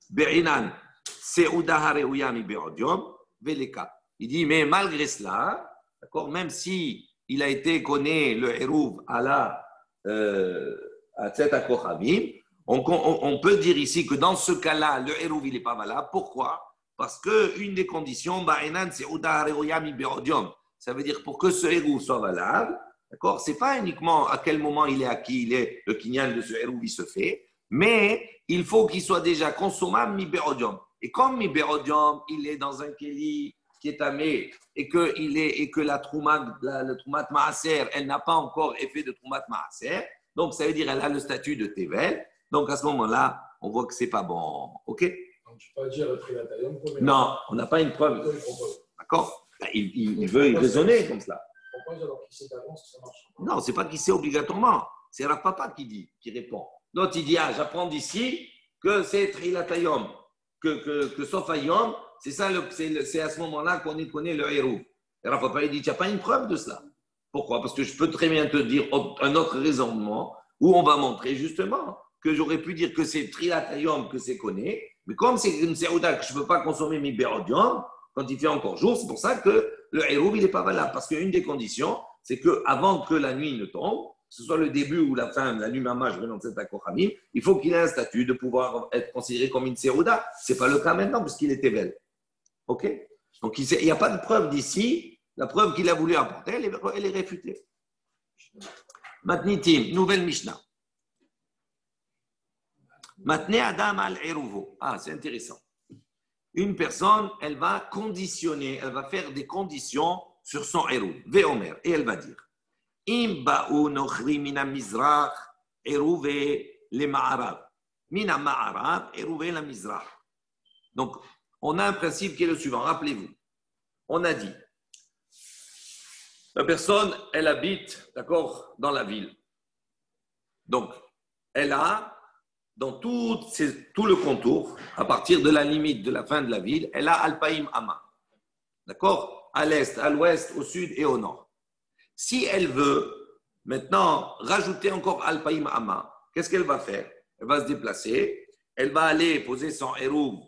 Speaker 1: Be'inan, se'uda hareouya mi be'odiom, veleka. Il dit, mais malgré cela, d'accord, même si il a été connu le Hérouv à Tset HaKohavim, on peut dire ici que dans ce cas-là, le Hérouv, il n'est pas valable. Pourquoi? Parce qu'une des conditions, ça veut dire pour que ce Hérouv soit valable, d'accord, ce n'est pas uniquement à quel moment il est acquis, le kinyan de ce Hérouv, il se fait, mais il faut qu'il soit déjà consommable mi be'odium. Et comme mi be'odium, il est dans un keli qui est tamé et que la le Trumat Maaser, elle n'a pas encore effet de Trumat Maaser, donc ça veut dire qu'elle a le statut de Tevel. Donc, à ce moment-là, on voit que ce n'est pas bon. OK?
Speaker 4: Donc, je ne peux pas dire Trilatayom.
Speaker 1: Non, on n'a pas une preuve. D'accord? Il veut raisonner comme cela.
Speaker 4: Pourquoi alors qu'il sait d'avance que ça marche?
Speaker 1: Non, ce n'est pas qu'il sait obligatoirement. C'est Rav Papa qui répond. L'autre, il dit, j'apprends d'ici que c'est Trilatayom, que sauf Ayom, c'est ça, c'est à ce moment-là qu'on connaît le Hérouv. Et Rav Papa, il dit, tu n'as pas une preuve de cela. Pourquoi? Parce que je peux très bien te dire un autre raisonnement où on va montrer justement que j'aurais pu dire que c'est Trilatayom, que c'est connu, mais comme c'est une Seouda que je ne peux pas consommer mes Béodium, quand il fait encore jour, c'est pour ça que le Hérouv, il n'est pas valable. Parce qu'une des conditions, c'est qu'avant que la nuit ne tombe, que ce soit le début ou la fin, la nuit mamma, je vais dans cette Akochamim, il faut qu'il ait un statut de pouvoir être considéré comme une Seouda. Ce n'est pas le cas maintenant, parce qu'il était belle. OK? Donc, il n'y a pas de preuve d'ici. La preuve qu'il a voulu apporter, elle est réfutée. Matnitim, nouvelle Mishnah. Matne Adam al Eruvo. Ah, c'est intéressant. Une personne, elle va conditionner, elle va faire des conditions sur son Eruv. Veomer. Et elle va dire Im ba'u nochri mina mizrach Eruve le ma'arav. Mina ma'arav Eruve la mizrach. Donc, on a un principe qui est le suivant. Rappelez-vous. On a dit la personne, elle habite, d'accord, dans la ville. Donc, elle a dans tout le contour, à partir de la limite de la fin de la ville, elle a Alpaïm Ama. D'accord? À l'est, à l'ouest, au sud et au nord. Si elle veut maintenant rajouter encore Alpaïm Ama, qu'est-ce qu'elle va faire? Elle va se déplacer, elle va aller poser son Hérouv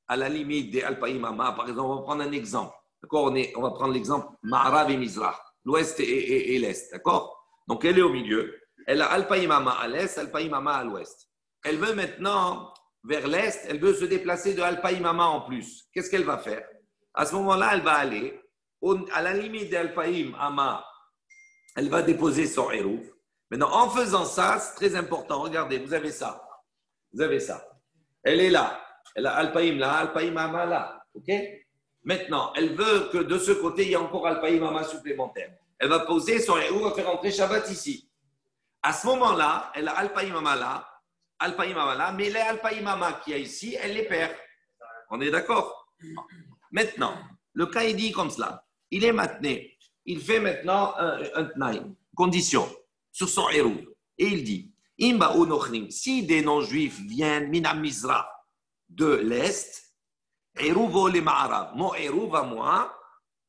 Speaker 1: à la limite des Alpaïm Ama. Par exemple, on va prendre un exemple. D'accord? On va prendre l'exemple Ma'arav et Mizrach, l'ouest et l'est. D'accord? Donc elle est au milieu. Elle a Alpaïm Ama à l'est, Alpaïm Ama à l'ouest. Elle veut maintenant, vers l'est, elle veut se déplacer de Alpaïm Ama en plus. Qu'est-ce qu'elle va faire? À ce moment-là, elle va aller à la limite d'Alpaïm Ama, elle va déposer son Hérouv. Maintenant, en faisant ça, c'est très important. Regardez, vous avez ça. Vous avez ça. Elle est là. Elle a Alpaïm là, Alpaïm Ama là. OK? Maintenant, elle veut que de ce côté, il y ait encore Alpaïm Ama supplémentaire. elle va poser son Hérouv, va faire rentrer Shabbat ici. À ce moment-là, elle a Alpaïmama là, mais les Alpaïmama qu'il y a ici, elle les perd. On est d'accord? Maintenant, le cas est dit comme cela. Il est maintenant, il fait maintenant un tnaï, condition, sur son Hérouv. Et il dit, Imba ou Nochrim, si des non-juifs viennent Mina Mizra de l'Est, Hérouvo les Ma'arav, mon Hérouv à moi,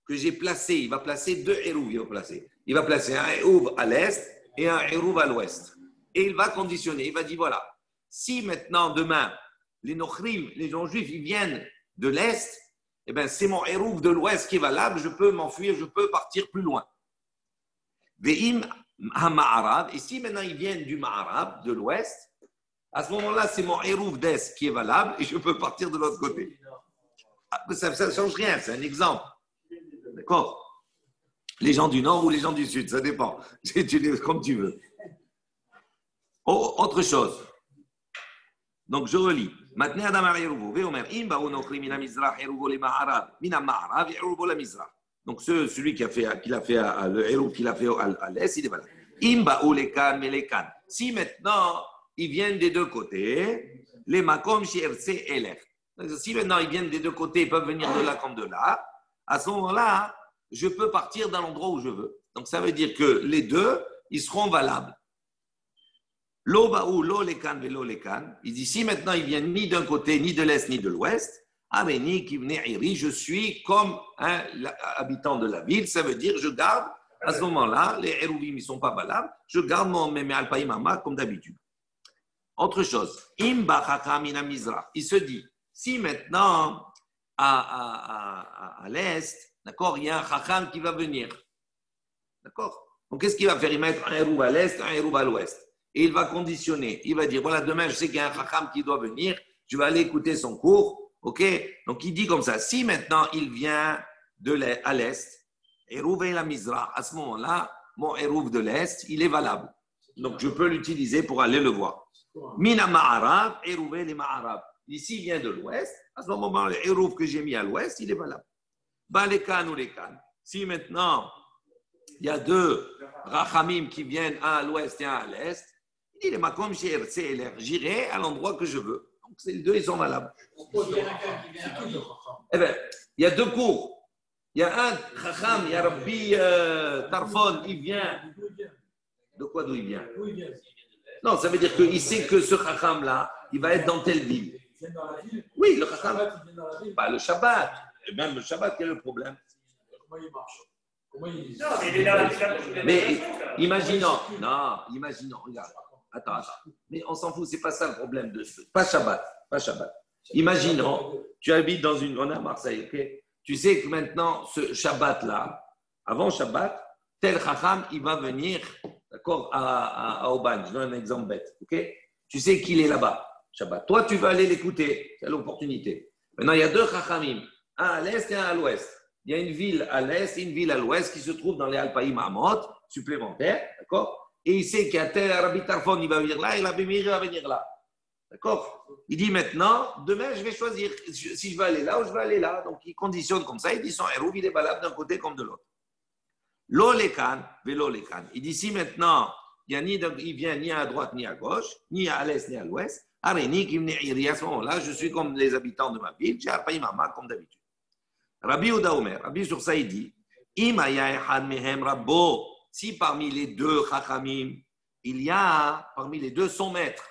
Speaker 1: que j'ai placé, il va placer deux Hérouv, il va placer un Hérouv à l'Est et un Hérouv à l'Ouest. Et il va conditionner, il va dire voilà, si maintenant, demain, les Nochrim, les non-juifs, ils viennent de l'Est, eh bien, c'est mon Hérouv de l'Ouest qui est valable, je peux m'enfuir, je peux partir plus loin. Ve'im ha-Ma'arav, et si maintenant ils viennent du Ma'arav, de l'Ouest, à ce moment-là, c'est mon Hérouv d'Est qui est valable et je peux partir de l'autre côté. Ça ne change rien, c'est un exemple. D'accord? Les gens du Nord ou les gens du Sud, ça dépend. Comme tu veux. Autre chose. Donc, je relis. Maintenant, donc, celui qui a fait le héros qu'il a fait à l'Est, il est valable. Si maintenant, ils viennent des deux côtés, les makom shirse eler. Si maintenant ils viennent des deux côtés, ils peuvent venir de là comme de là, à ce moment-là, je peux partir dans l'endroit où je veux. Donc, ça veut dire que les deux, ils seront valables. Lo baou, lo lekan, velo lekan. Il dit, si maintenant ils viennent ni d'un côté, ni de l'Est, ni de l'Ouest, Ameni, Kivneiri, je suis comme un habitant de la ville, ça veut dire, je garde, à ce moment-là, les Hérouvim, ils ne sont pas valables, je garde mon Meme Alpaïmama comme d'habitude. Autre chose, Imba Chacham ina Mizrach, il se dit, si maintenant, à l'Est, d'accord, il y a un Chacham qui va venir, d'accord? Donc, qu'est-ce qu'il va faire? Il va mettre un Hérouv à l'Est, un Hérouv à l'Ouest. Et il va conditionner. Il va dire, voilà, demain, je sais qu'il y a un Chacham qui doit venir, je vais aller écouter son cours, ok? Donc, il dit comme ça, si maintenant il vient à l'Est, Hérouv et la Mizrach, à ce moment-là, mon Hérouv de l'Est, il est valable. Donc, je peux l'utiliser pour aller le voir. Mina Ma'arav, Hérouv et les Ma'arav. Ici, il vient de l'Ouest. À ce moment-là, le Hérouv que j'ai mis à l'Ouest, il est valable. Ba les Kan ou les Kan. Si maintenant, il y a deux Rachamim qui viennent, un à l'Ouest et un à l'Est, il dit, les Makom c'est j'irai à l'endroit que je veux. Donc, les deux, ils sont valables. Eh bien, il y a deux cours. Il y a un Chacham, il y a Rabbi Tarfon, il vient. De quoi d'où il vient? Non, ça veut dire qu'il sait que ce Chacham-là, il va être dans telle ville. Oui, le Chacham. Bah, le Shabbat. Et même le Shabbat, quel est le problème?
Speaker 4: Comment il marche?
Speaker 1: Mais imaginons, regarde. Attends. Mais on s'en fout, c'est pas ça le problème. Pas Shabbat. Imaginons, tu habites dans on est à Marseille, ok? Tu sais que maintenant, ce Shabbat-là, avant Shabbat, tel Chacham, il va venir, d'accord, à Aubagne. Je donne un exemple bête, ok? Tu sais qu'il est là-bas, Shabbat. Toi, tu vas aller l'écouter, c'est l'opportunité. Maintenant, il y a deux Chachamim, un à l'est et un à l'ouest. Il y a une ville à l'est et une ville à l'ouest qui se trouve dans les Alpaïm Hamot, supplémentaires, d'accord? Et il sait qu'il y a tel Rabbi Tarfon, il va venir là, et Rabbi Meir va venir là. D'accord? Il dit maintenant, demain, je vais choisir si je veux aller là ou je veux aller là. Donc, il conditionne comme ça. Il dit son héros, il est valable d'un côté comme de l'autre. L'olekan, velolekan. Il dit si maintenant, il vient ni à droite ni à gauche, ni à l'est ni à l'ouest, Areni, qui venait à ce moment-là, je suis comme les habitants de ma ville, j'ai pas imama comme d'habitude. Rabbi Ouda Omer, Rabbi sur ça, il dit Imaya echad mehem rabbo. Si parmi les deux chachamim, il y a parmi les deux son maître.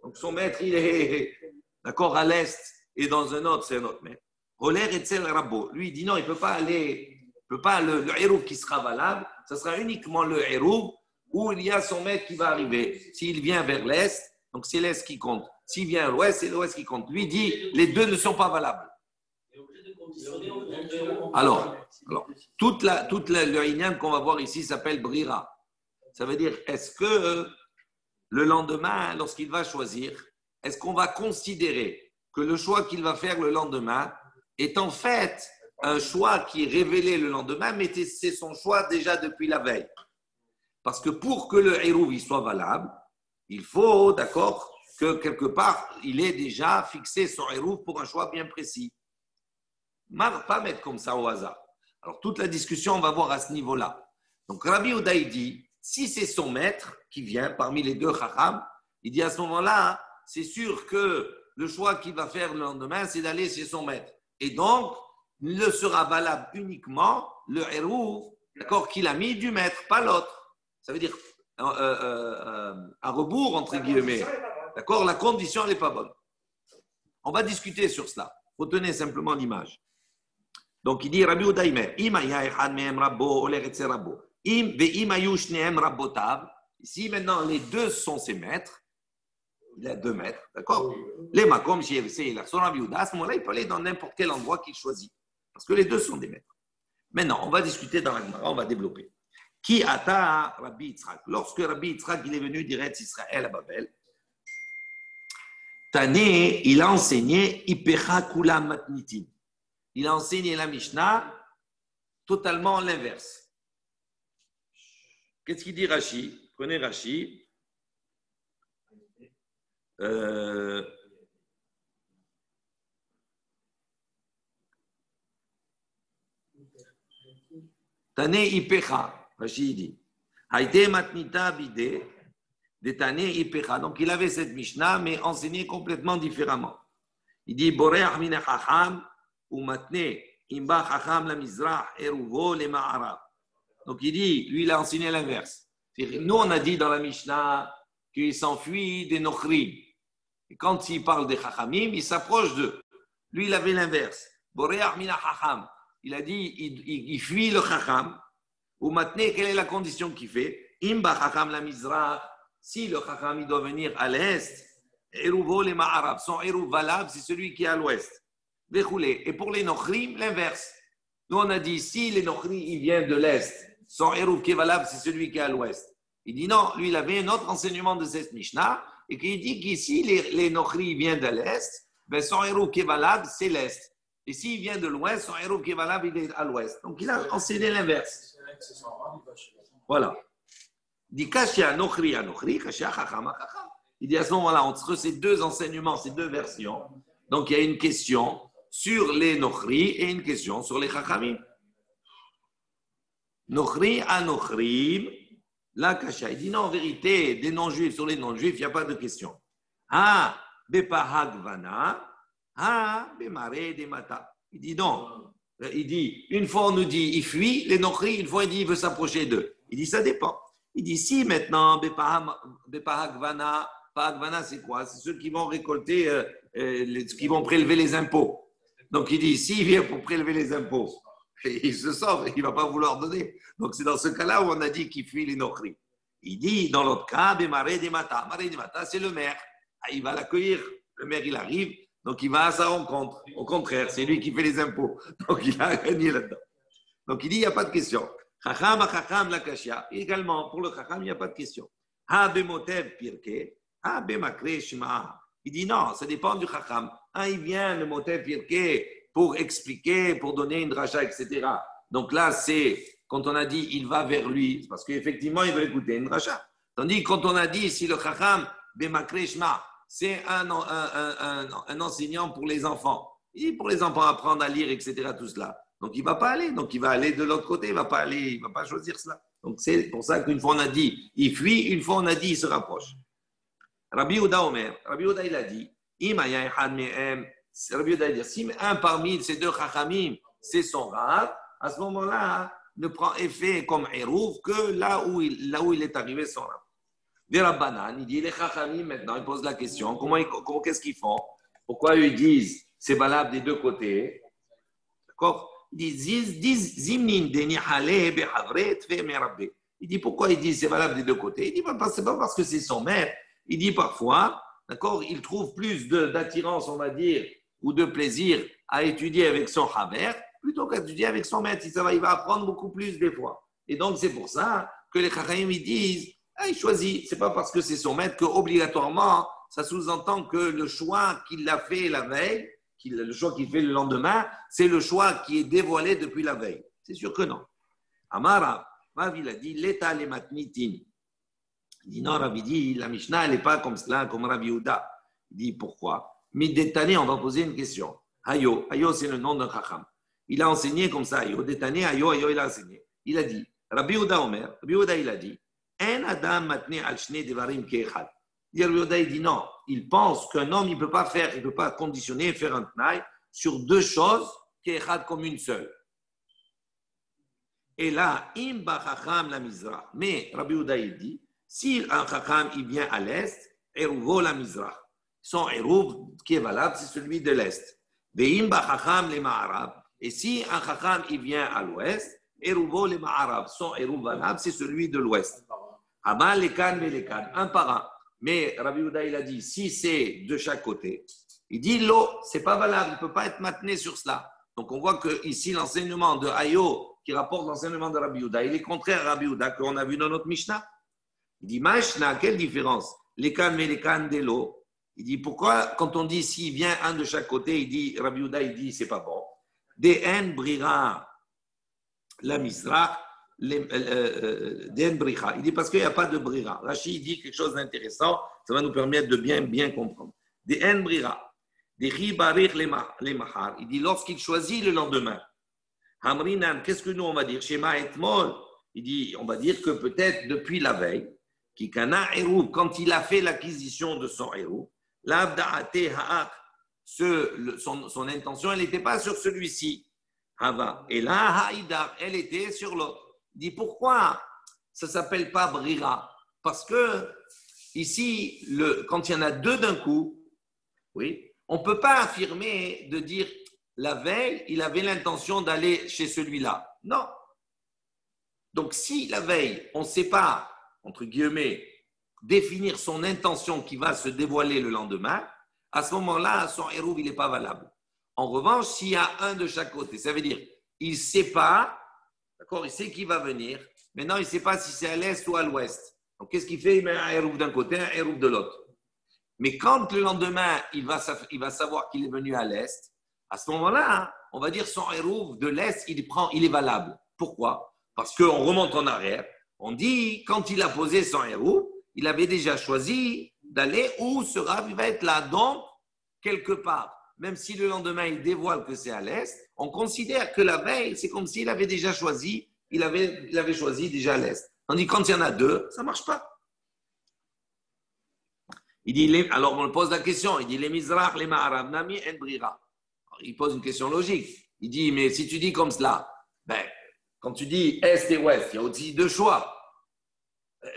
Speaker 1: Donc son maître, il est d'accord à l'est et dans un autre, c'est un autre maître. Roler etzel rabbo. Lui, il dit non, il ne peut pas aller, le hérouv qui sera valable, ce sera uniquement le hérouv où il y a son maître qui va arriver. S'il vient vers l'est, donc c'est l'est qui compte. S'il vient à l'ouest, c'est l'ouest qui compte. Lui dit, les deux ne sont pas valables. Alors toute le inyan qu'on va voir ici s'appelle brira. Ça veut dire, est-ce que le lendemain, lorsqu'il va choisir, est-ce qu'on va considérer que le choix qu'il va faire le lendemain est en fait un choix qui est révélé le lendemain, mais c'est son choix déjà depuis la veille? Parce que pour que le hérouv soit valable, il faut, d'accord, que quelque part, il ait déjà fixé son hérouv pour un choix bien précis. Pas mettre comme ça au hasard. Alors, toute la discussion, on va voir à ce niveau-là. Donc Rabbi Yehuda, il dit, si c'est son maître qui vient parmi les deux chacham, il dit à ce moment-là, c'est sûr que le choix qu'il va faire le lendemain, c'est d'aller chez son maître. Et donc, il ne sera valable uniquement le héros, d'accord, qu'il a mis du maître, pas l'autre. Ça veut dire à rebours, entre guillemets. D'accord, la condition, elle n'est pas bonne. On va discuter sur cela. Retenez simplement l'image. Donc, il dit Rabbi Yehuda Imer, Ima ya echad mehem rabbo, oler etze rabbo. Im ve'im ayu shnehem rabbotav. Si maintenant les deux sont ses maîtres, il a 2 maîtres, d'accord? Les makom, c'est la son Rabbi Yehuda, à ce moment-là, il peut aller dans n'importe quel endroit qu'il choisit. Parce que les deux sont des maîtres. Maintenant, on va discuter dans la Gemara, on va développer. Qui ata Rabbi Yitzhak? Lorsque Rabbi Yitzhak il est venu d'Eretz Israël à Babel, Tané, il a enseigné Ipecha Kula Matnitin. Il a enseigné la Mishnah totalement l'inverse. Qu'est-ce qu'il dit Rashi? Prenez Rashi. Tané Ipecha, Rashi dit. Haïté Matnita Bide. Donc, il avait cette Mishnah, mais enseignée complètement différemment. Il dit Boreach min hacham ou matne imba hacham la mizrah eruvo le ma'arav. Donc, il dit, lui, il a enseigné l'inverse. Nous, on a dit dans la Mishnah qu'il s'enfuit des nochrim. Et quand il parle des chachamim, il s'approche d'eux. Lui, il avait l'inverse. Boreach min hacham. Il a dit, il fuit le chacham. Ou matne, quelle est la condition qu'il fait? Imba hacham la mizrah. Si le chacham il doit venir à l'est, Eruvo les Ma'arab, son Eruv valable, c'est celui qui est à l'ouest. Et pour les Nochrim, l'inverse. Nous, on a dit, si les Nochrim il vient de l'est, son Eruv qui est valable, c'est celui qui est à l'ouest. Il dit non, lui, il avait un autre enseignement de cette Mishnah, et qui dit qu'ici, les Nochrim viennent de l'est, ben son Eruv qui est valable, c'est l'est. Et s'il vient de l'ouest, son Eruv qui est valable, il est à l'ouest. Donc, il a enseigné l'inverse. Voilà. Il dit Kashia Nochri à Nochri, Kashia Chacham à Chacham. Il dit à ce moment-là, entre ces deux enseignements, ces deux versions, donc il y a une question sur les Nochri et une question sur les Chachamim. Nochri à Nochrim, la Kashia. Il dit non, en vérité, des non-juifs sur les non-juifs, il n'y a pas de question. Ah, Bepahag Vana, ah, Bemare Demata. Il dit non. Il dit, une fois on nous dit il fuit, les Nochri, une fois il dit il veut s'approcher d'eux. Il dit ça dépend. Il dit, si maintenant, Bepahagvana, Pahagvana, c'est quoi? C'est ceux qui vont récolter, qui vont prélever les impôts. Donc, il dit, s'il vient pour prélever les impôts, il se sauve, il ne va pas vouloir donner. Donc, c'est dans ce cas-là où on a dit qu'il fuit les Nochri. Il dit, dans l'autre cas, Bemare Demata. Mare Demata, c'est le maire. Il va l'accueillir. Le maire, il arrive, donc il va à sa rencontre. Au contraire, c'est lui qui fait les impôts. Donc, il a gagné là-dedans. Donc, il dit, il n'y a pas de question. Chacham à Chacham la Kashia. Également, pour le Chacham, il n'y a pas de question. Ha bemotev pirke, ha bemakre shema. Il dit non, ça dépend du Chacham. Il vient le motev pirke pour expliquer, pour donner une dracha, etc. Donc là, c'est quand on a dit il va vers lui, parce qu'effectivement, il veut écouter une dracha. Tandis que quand on a dit si le Chacham bemakre shema, c'est un enseignant pour les enfants. Il dit pour les enfants apprendre à lire, etc. Tout cela. Donc, il ne va pas aller. Donc, il va aller de l'autre côté. Il ne va pas aller. Il ne va pas choisir cela. Donc, c'est pour ça qu'une fois, on a dit, il fuit. Une fois, on a dit, il se rapproche. Rabbi Yehuda Omer. Rabbi Yehuda, il a dit, Rabbi Yehuda, il dit, si un parmi ces deux chachamim, c'est son rab, à ce moment-là, ne prend effet comme Eruv que là où il est arrivé son rab. Des Rabbanan, il dit, les chachamim, maintenant, il pose la question, qu'est-ce qu'ils font? Pourquoi ils disent, c'est valable des deux côtés? D'accord? Il dit pourquoi il dit c'est valable des deux côtés? Il dit c'est pas parce que c'est son maître. Il dit parfois, d'accord, il trouve plus d'attirance, on va dire, ou de plaisir à étudier avec son haver plutôt qu'à étudier avec son maître. Il va apprendre beaucoup plus des fois. Et donc c'est pour ça que les chachamim ils disent, il choisit. C'est pas parce que c'est son maître que obligatoirement ça sous-entend que le choix qu'il a fait la veille. Le choix qu'il fait le lendemain, c'est le choix qui est dévoilé depuis la veille. C'est sûr que non. Amara, Rav, il a dit, l'état les matnitin. Il dit, non, Rav, il dit, la Mishnah, elle n'est pas comme cela, comme Rav Yehuda. Il dit, pourquoi? Midetane, on va poser une question. Ayo, c'est le nom d'un chacham. Il a enseigné comme ça, Ayo. Detane, Ayo, il a enseigné. Il a dit, Rabbi Yehuda Omer, Rabbi Yehuda il a dit, En adam matne al shne devarim ke'echad. Rabbi Yehuda il dit non, il pense qu'un homme il peut pas conditionner, faire un tnaï sur deux choses ke'echad comme une seule. Et là, im ba chacham la mizrach. Mais Rabbi Yehuda il dit, si un chacham il vient à l'est, eruvo la mizrach. Son eruv qui est valable, c'est celui de l'est. Ve'im ba chacham le ma'arab. Et si un chacham il vient à l'ouest, eruvo le ma'arab. Son eruv valable, c'est celui de l'ouest. Amal lekan ve lekan, un par un. Mais Rabbi Yehuda il a dit, si c'est de chaque côté, il dit l'eau, c'est pas valable, il ne peut pas être maintenu sur cela. Donc on voit que ici l'enseignement de Ayo qui rapporte l'enseignement de Rabbi Yehuda, il est contraire à Rabbi Yehuda qu'on a vu dans notre Mishnah. Il dit Mashna, quelle différence? Les cannes mais les cannes de l'eau. Il dit pourquoi quand on dit s'il vient un de chaque côté, il dit Rabbi Yehuda il dit c'est pas bon. De'en brira la misrach, de'en bricha. Il dit parce qu'il n'y a pas de brira. Rashi dit quelque chose d'intéressant, ça va nous permettre de bien comprendre. De'en brira. De'chi barich le mahar. Il dit lorsqu'il choisit le lendemain. Hamrinan, qu'est-ce que nous on va dire? Shema etmol. Il dit, on va dire que peut-être depuis la veille, Kikana Eruv, quand il a fait l'acquisition de son Eruv, l'Abda'ate Ha'ak, son intention, elle n'était pas sur celui-ci, Hava. Et là, Haïdar, elle était sur l'autre. Il dit, pourquoi ça ne s'appelle pas Brira? Parce que ici, quand il y en a deux d'un coup, oui, on ne peut pas affirmer de dire la veille, il avait l'intention d'aller chez celui-là. Non. Donc, si la veille, on ne sait pas, entre guillemets, définir son intention qui va se dévoiler le lendemain, à ce moment-là, son hérouv, il n'est pas valable. En revanche, s'il y a un de chaque côté, ça veut dire, il ne sait pas, d'accord, il sait qui va venir, maintenant, il ne sait pas si c'est à l'est ou à l'ouest. Donc, qu'est-ce qu'il fait? Il met un hérouv d'un côté, un hérouv de l'autre. Mais quand le lendemain, il va savoir qu'il est venu à l'est, à ce moment-là, on va dire son hérouv de l'est, il est valable. Pourquoi? Parce qu'on remonte en arrière, on dit, quand il a posé son héros, il avait déjà choisi d'aller où ce Rav va être là. Donc, quelque part, même si le lendemain, il dévoile que c'est à l'est, on considère que la veille, c'est comme s'il avait déjà choisi, il avait choisi déjà à l'est. Tandis que quand il y en a deux, ça ne marche pas. Il dit, alors on pose la question, il dit, les Mizrach, les Ma'arab, Nami, En Brira. Il pose une question logique. Il dit, mais si tu dis comme cela, quand tu dis Est et Ouest, il y a aussi deux choix.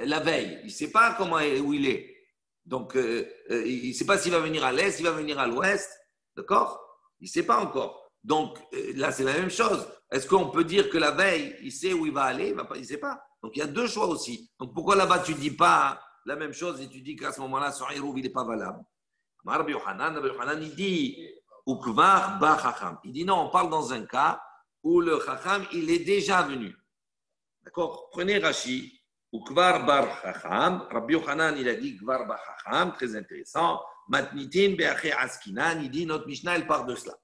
Speaker 1: La veille, il ne sait pas où il est. Donc, il ne sait pas s'il va venir à l'Est, s'il va venir à l'Ouest. D'accord? Il ne sait pas encore. Donc, là, c'est la même chose. Est-ce qu'on peut dire que la veille, il sait où il va aller? Il ne sait pas. Donc, il y a deux choix aussi. Donc, pourquoi là-bas, tu ne dis pas la même chose et tu dis qu'à ce moment-là, son hérouv, il n'est pas valable? Rabbi Yochanan, il dit Ukvar ba chacham. Il dit non, on parle dans un cas où le chacham, il est déjà venu. D'accord? Prenez Rashi, ou kvar bar chacham. Rabbi Yochanan, il a dit kvar bar chacham, très intéressant. Matnitin be'ache askinan, il dit notre Mishnah, elle part de cela.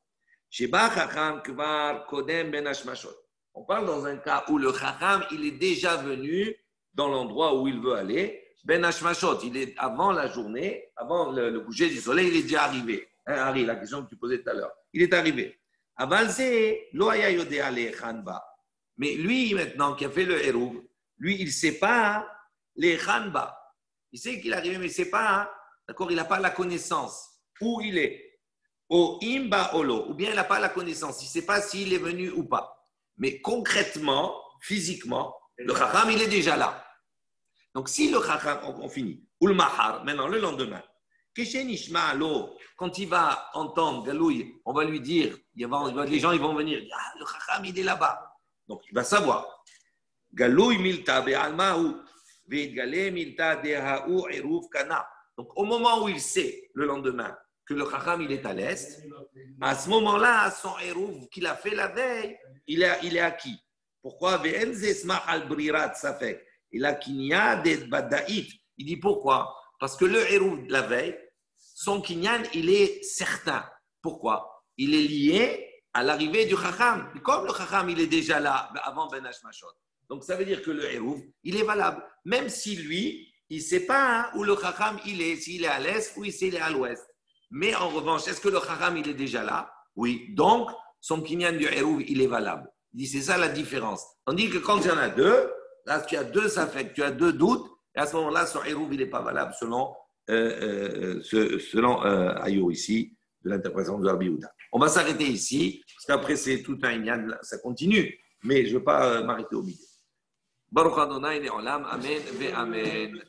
Speaker 1: Sheba chacham kvar kodem ben hashmashot. On parle dans un cas où le chacham, il est déjà venu dans l'endroit où il veut aller. Ben hashmashot, il est avant la journée, avant le coucher du soleil, il est déjà arrivé. Harry, la question que tu posais tout à l'heure. Il est arrivé. Mais lui, maintenant, qui a fait le hérouv, lui, il ne sait pas les Khanba. Il sait qu'il est arrivé, mais il ne sait pas, d'accord, il n'a pas la connaissance où il est. Au imba olo, ou bien il n'a pas la connaissance, il ne sait pas s'il est venu ou pas. Mais concrètement, physiquement, le Chacham, il est déjà là. Donc, si le Chacham, on finit, ou le Mahar, maintenant, le lendemain, quand il va entendre Galouille, on va lui dire, les gens ils vont venir, le Chacham il est là-bas. Donc il va savoir. Galouille milta be'almahu, ve'idgale milta de'ha'u eruv kana. Donc au moment où il sait, le lendemain, que le Chacham il est à l'est, à ce moment-là, son eruv qu'il a fait la veille, il est acquis. Pourquoi? Ve'en zesmach al brirat safek. Il a kinya de bada'it. Il dit pourquoi? Parce que le eruv de la veille, son kinyan, il est certain. Pourquoi? Il est lié à l'arrivée du Chacham. Comme le Chacham, il est déjà là avant Ben Hashmashot. Donc, ça veut dire que le hérouv, il est valable. Même si lui, il ne sait pas où le Chacham, il est. S'il est à l'est ou s'il est à l'ouest. Mais en revanche, est-ce que le Chacham, il est déjà là? Oui. Donc, son kinyan du hérouv, il est valable. Il dit, c'est ça la différence. On dit que quand il y en a deux, Là, tu as deux safek, tu as deux doutes, et à ce moment-là, son Hérouv, il n'est pas valable selon Ayo ici, de l'interprétation de Rabbi Yehuda. On va s'arrêter ici, parce qu'après, c'est tout un ignan, ça continue, mais je ne veux pas m'arrêter au milieu. Baruch Adonai Le'olam, Amen, Ve Amen.